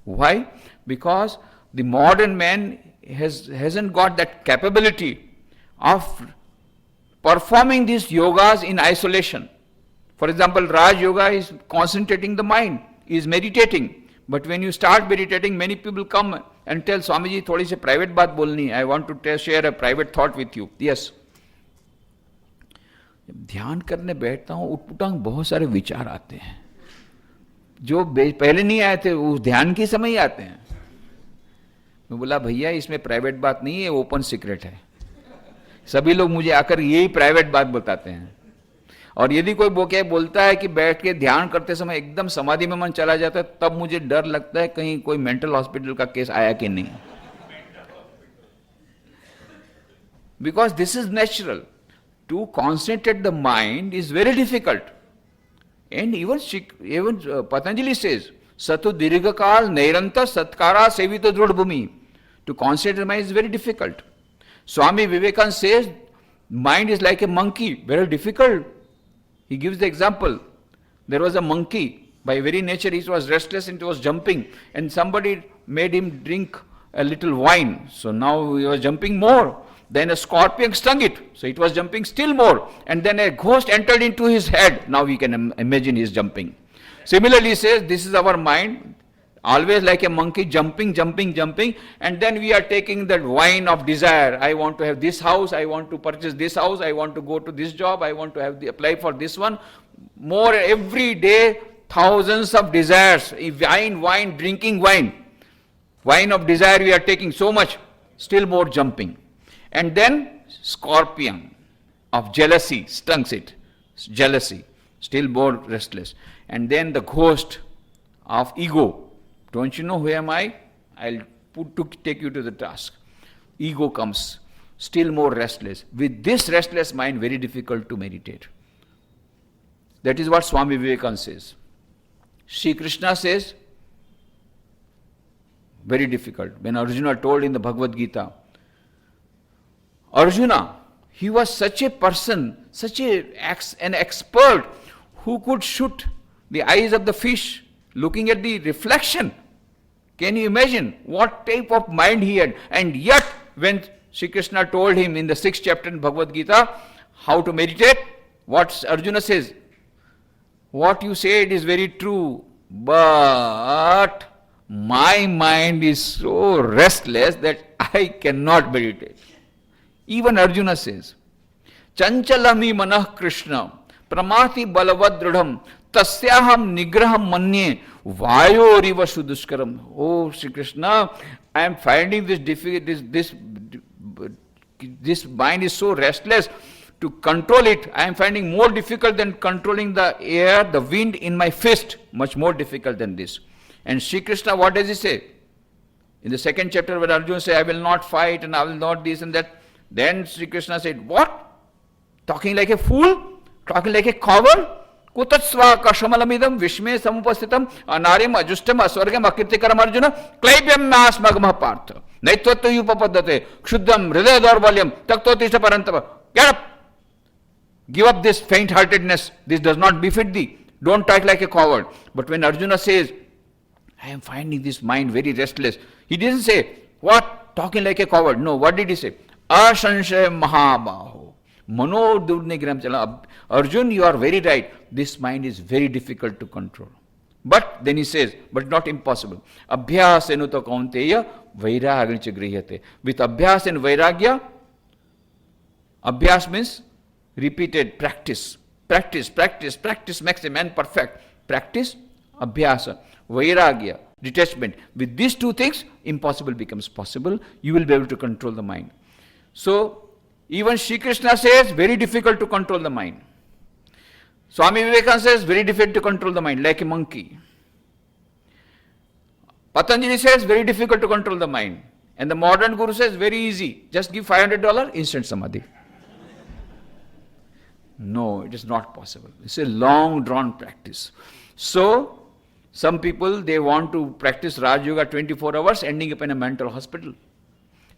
Why? Because the modern man hasn't got that capability of performing these yogas in isolation. For example, Raj Yoga is concentrating the mind, is meditating. But when you start meditating, many people come and tell, Swamiji, थोड़ी सी private बात बोलनी है. I want to share a private thought with you. Yes. जब ध्यान करने बैठता हूँ, उटपटांग बहुत सारे विचार आते हैं जो पहले नहीं आए थे, उस ध्यान के समय ही आते हैं. मैं बोला, भैया इसमें प्राइवेट बात नहीं है, ओपन सीक्रेट है. सभी लोग मुझे आकर यही प्राइवेट बात बताते हैं. और यदि कोई बोलता है कि बैठ के ध्यान करते समय एकदम समाधि में मन चला जाता है, तब मुझे डर लगता है कहीं कोई मेंटल हॉस्पिटल का केस आया कि नहीं. Because this is natural. To concentrate the mind is very difficult. And even Patanjali says, सतु दीर्घकाल निरंतर सत्कारा सेवित दृढ़ भूमि. To concentrate mind is very difficult. Swami Vivekananda says, mind is like a monkey, very difficult. He gives the example. There was a monkey, by very nature he was restless and he was jumping, and somebody made him drink a little wine. So now he was jumping more. Then a scorpion stung it, so it was jumping still more. And then a ghost entered into his head. Now we can imagine he is jumping. Similarly, he says, this is our mind, always like a monkey, jumping, and then we are taking that wine of desire. I want to have this house, I want to purchase this house, I want to go to this job, I want to apply for this one. More every day, thousands of desires. Wine, drinking wine. Wine of desire we are taking so much, still more jumping. And then scorpion of jealousy stings it. Jealousy, still more restless. And then the ghost of ego. Don't you know who am I? I'll take you to the task. Ego comes, still more restless. With this restless mind, very difficult to meditate. That is what Swami Vivekananda says. Sri Krishna says, very difficult. When Arjuna told in the Bhagavad Gita, Arjuna, he was such a person, an expert who could shoot the eyes of the fish looking at the reflection. Can you imagine what type of mind he had? And yet, when Sri Krishna told him in the 6th chapter in Bhagavad Gita how to meditate, what Arjuna says, what you said is very true, but my mind is so restless that I cannot meditate. Even Arjuna says, Chanchalami manah Krishna, pramati balavad dridham, tasyaham nigraham manye, vayoriva suduskaram. Oh, Sri Krishna, I am finding this mind is so restless. To control it, I am finding more difficult than controlling the air, the wind in my fist. Much more difficult than this. And Sri Krishna, what does he say? In the 2nd chapter, when Arjuna says, I will not fight and I will not this and that. Then Sri Krishna said, what? Talking like a fool? Talking like a coward? कुतस्वा कशमलमिदम विस्मय समुपस्थितम अनार्यम अजुष्टम अस्वर्गम अकीर्तिकरम अर्जुन क्लैब्यम नास्मगमः पार्थ नैत्वत्वयुपपद्यते क्षुद्रम हृदय दौर्बल्यम तक्तोतिष्ठ परन्तप. Get up! Give up this faint-heartedness. This does not befit thee. Don't talk like a coward. But when Arjuna says, I am finding this mind very restless, he didn't say, what? Talking like a coward. No, what did he say? Ashanshaya mahabaho. Mano durnigram chala. Arjun, you are very right. This mind is very difficult to control. But then he says, but not impossible. Abhyas enuta kaunteya vairagya grihate. With abhyas and vairagya, abhyas means repeated practice. Practice makes a man perfect. Practice, abhyasa, vairagya, detachment. With these two things, impossible becomes possible. You will be able to control the mind. So, even Shri Krishna says, very difficult to control the mind. Swami Vivekananda says, very difficult to control the mind, like a monkey. Patanjali says, very difficult to control the mind. And the modern guru says, very easy. Just give $500, instant samadhi. No, it is not possible. It's a long drawn practice. So, some people, they want to practice Raj Yoga 24 hours, ending up in a mental hospital.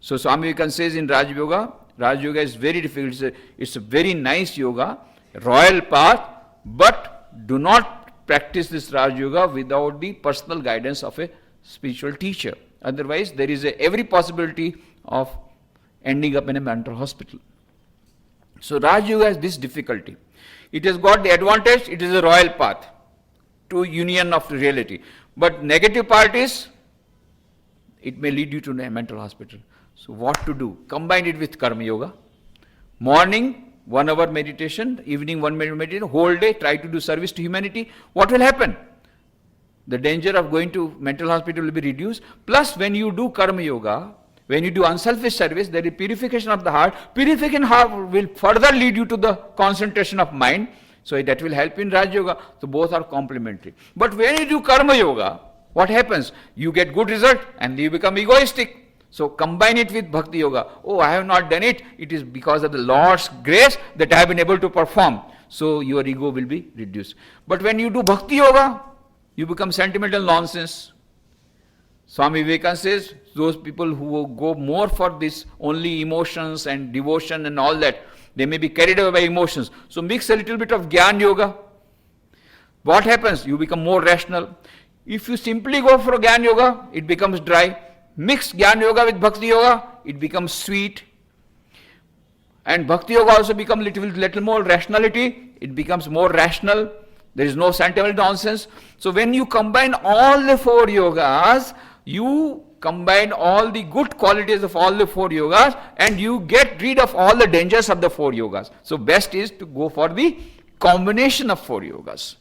So, Swami Vivekananda says in Raj Yoga is very difficult. It's a very nice yoga, royal path, but do not practice this Raj Yoga without the personal guidance of a spiritual teacher. Otherwise, there is every possibility of ending up in a mental hospital. So Raj Yoga has this difficulty. It has got the advantage, it is a royal path to union of reality. But negative part is, it may lead you to a mental hospital. So what to do? Combine it with Karma Yoga. Morning, 1 hour meditation, evening 1 minute meditation, whole day try to do service to humanity. What will happen? The danger of going to mental hospital will be reduced. Plus when you do Karma Yoga, when you do unselfish service, there is purification of the heart. Purification heart will further lead you to the concentration of mind. So that will help in Raj Yoga. So both are complementary. But when you do Karma Yoga, what happens? You get good result and you become egoistic. So combine it with Bhakti Yoga. Oh, I have not done it. It is because of the Lord's grace that I have been able to perform. So your ego will be reduced. But when you do Bhakti Yoga, you become sentimental nonsense. Swami Vivekananda says, those people who go more for this only emotions and devotion and all that, they may be carried away by emotions. So mix a little bit of Gyan Yoga. What happens? You become more rational. If you simply go for Gyan Yoga, it becomes dry. Mix Gyan Yoga with Bhakti Yoga, it becomes sweet. And Bhakti Yoga also becomes little more rationality. It becomes more rational. There is no sentimental nonsense. So when you combine all the 4 yogas, you combine all the good qualities of all the 4 yogas and you get rid of all the dangers of the 4 yogas. So best is to go for the combination of 4 yogas.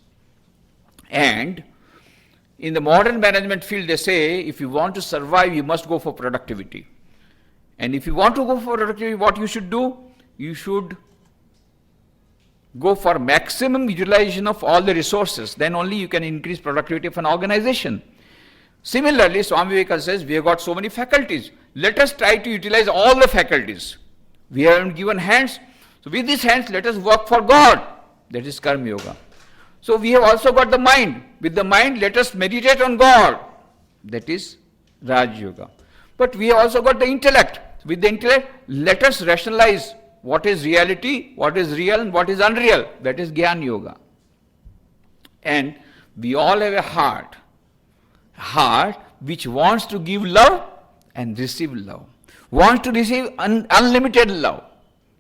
And in the modern management field, they say, if you want to survive, you must go for productivity. And if you want to go for productivity, what you should do? You should go for maximum utilization of all the resources. Then only you can increase productivity of an organization. Similarly, Swami Vivekananda says, we have got so many faculties. Let us try to utilize all the faculties. We haven't given hands. So with these hands, let us work for God. That is Karma Yoga. So we have also got the mind. With the mind, let us meditate on God. That is Raj Yoga. But we have also got the intellect. With the intellect, let us rationalize what is reality, what is real and what is unreal. That is Gyan Yoga. And we all have a heart which wants to give love and receive love. Wants to receive unlimited love.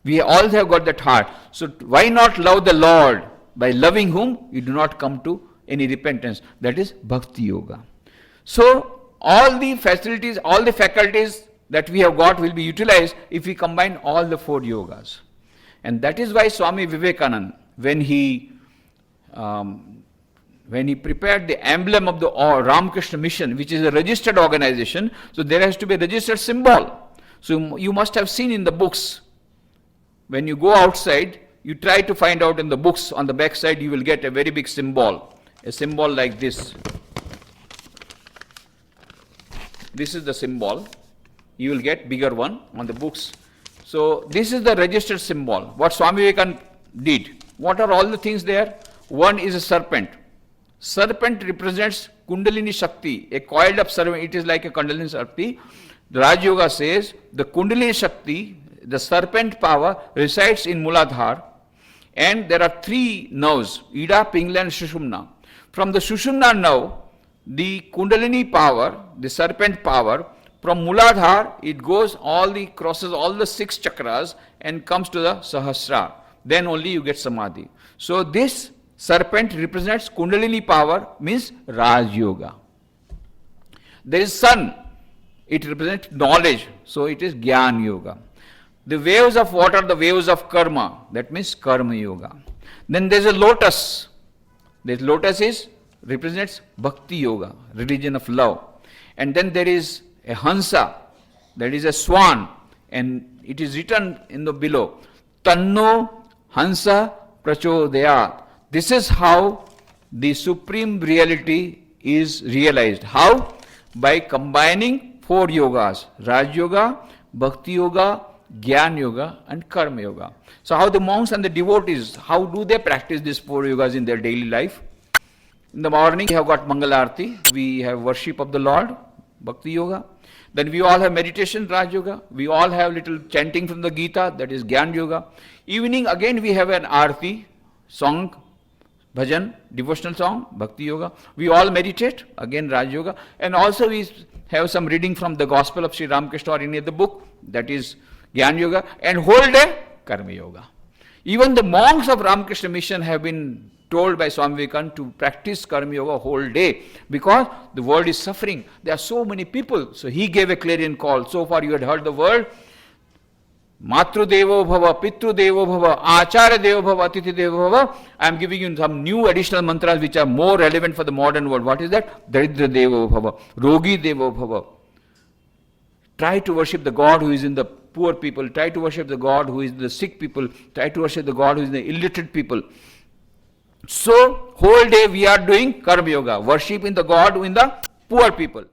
We all have got that heart. So why not love the Lord? By loving whom, you do not come to any repentance. That is Bhakti Yoga. So all the facilities, all the faculties that we have got will be utilized if we combine all the 4 yogas. And that is why Swami Vivekananda, when he prepared the emblem of the Ramakrishna Mission, which is a registered organization, so there has to be a registered symbol. So you must have seen in the books, when you go outside, you try to find out in the books, on the back side you will get a very big symbol, a symbol like this. This is the symbol. You will get bigger one on the books. So this is the registered symbol. What Swami Vivekananda did. What are all the things there? One is a serpent. Serpent represents Kundalini Shakti, a coiled up serpent. It is like a Kundalini Shakti. The Raj Yoga says the Kundalini Shakti, the serpent power, resides in Muladhara, and there are three nerves, Ida, Pingala and Sushumna. From the Sushumna nerve, the Kundalini power, the serpent power, from Muladhara, it goes crosses all the 6 chakras and comes to the Sahasrara. Then only you get Samadhi. So this serpent represents Kundalini power, means Raj Yoga. There is sun, it represents knowledge, so it is Gyan Yoga. The waves of water, the waves of karma, that means Karma Yoga. Then there is a lotus. This lotus represents Bhakti Yoga, religion of love. And then there is a Hansa, that is a swan, and it is written in the below, Tanno Hansa Prachodayat. This is how the supreme reality is realized. How? By combining 4 yogas, Raj Yoga, Bhakti Yoga, Gyan Yoga and Karma Yoga. So how the monks and the devotees, how do they practice these 4 yogas in their daily life? In the morning we have got Mangalarti, we have worship of the Lord, Bhakti Yoga. Then we all have meditation, Raj Yoga. We all have little chanting from the Gita, that is Gyan Yoga. Evening again we have an Aarti, song, bhajan, devotional song, Bhakti Yoga. We all meditate, again Raj Yoga. And also we have some reading from the Gospel of Sri Ramakrishna or any other book, that is Gyan Yoga. And whole day, Karma Yoga. Even the monks of Ramakrishna Mission have been told by Swami Vivekananda to practice Karma Yoga whole day because the world is suffering. There are so many people. So he gave a clarion call. So far you had heard the word Matru Devo Bhava, Pitru Devo Bhava, Acharya Devo Bhava, Atithi Devo Bhava. I am giving you some new additional mantras which are more relevant for the modern world. What is that? Daridra Devo Bhava, Rogi Devo Bhava. Try to worship the God who is in the poor people. Try to worship the God who is in the sick people. Try to worship the God who is in the illiterate people. So, whole day we are doing Karma Yoga, worshiping the God who is in the poor people.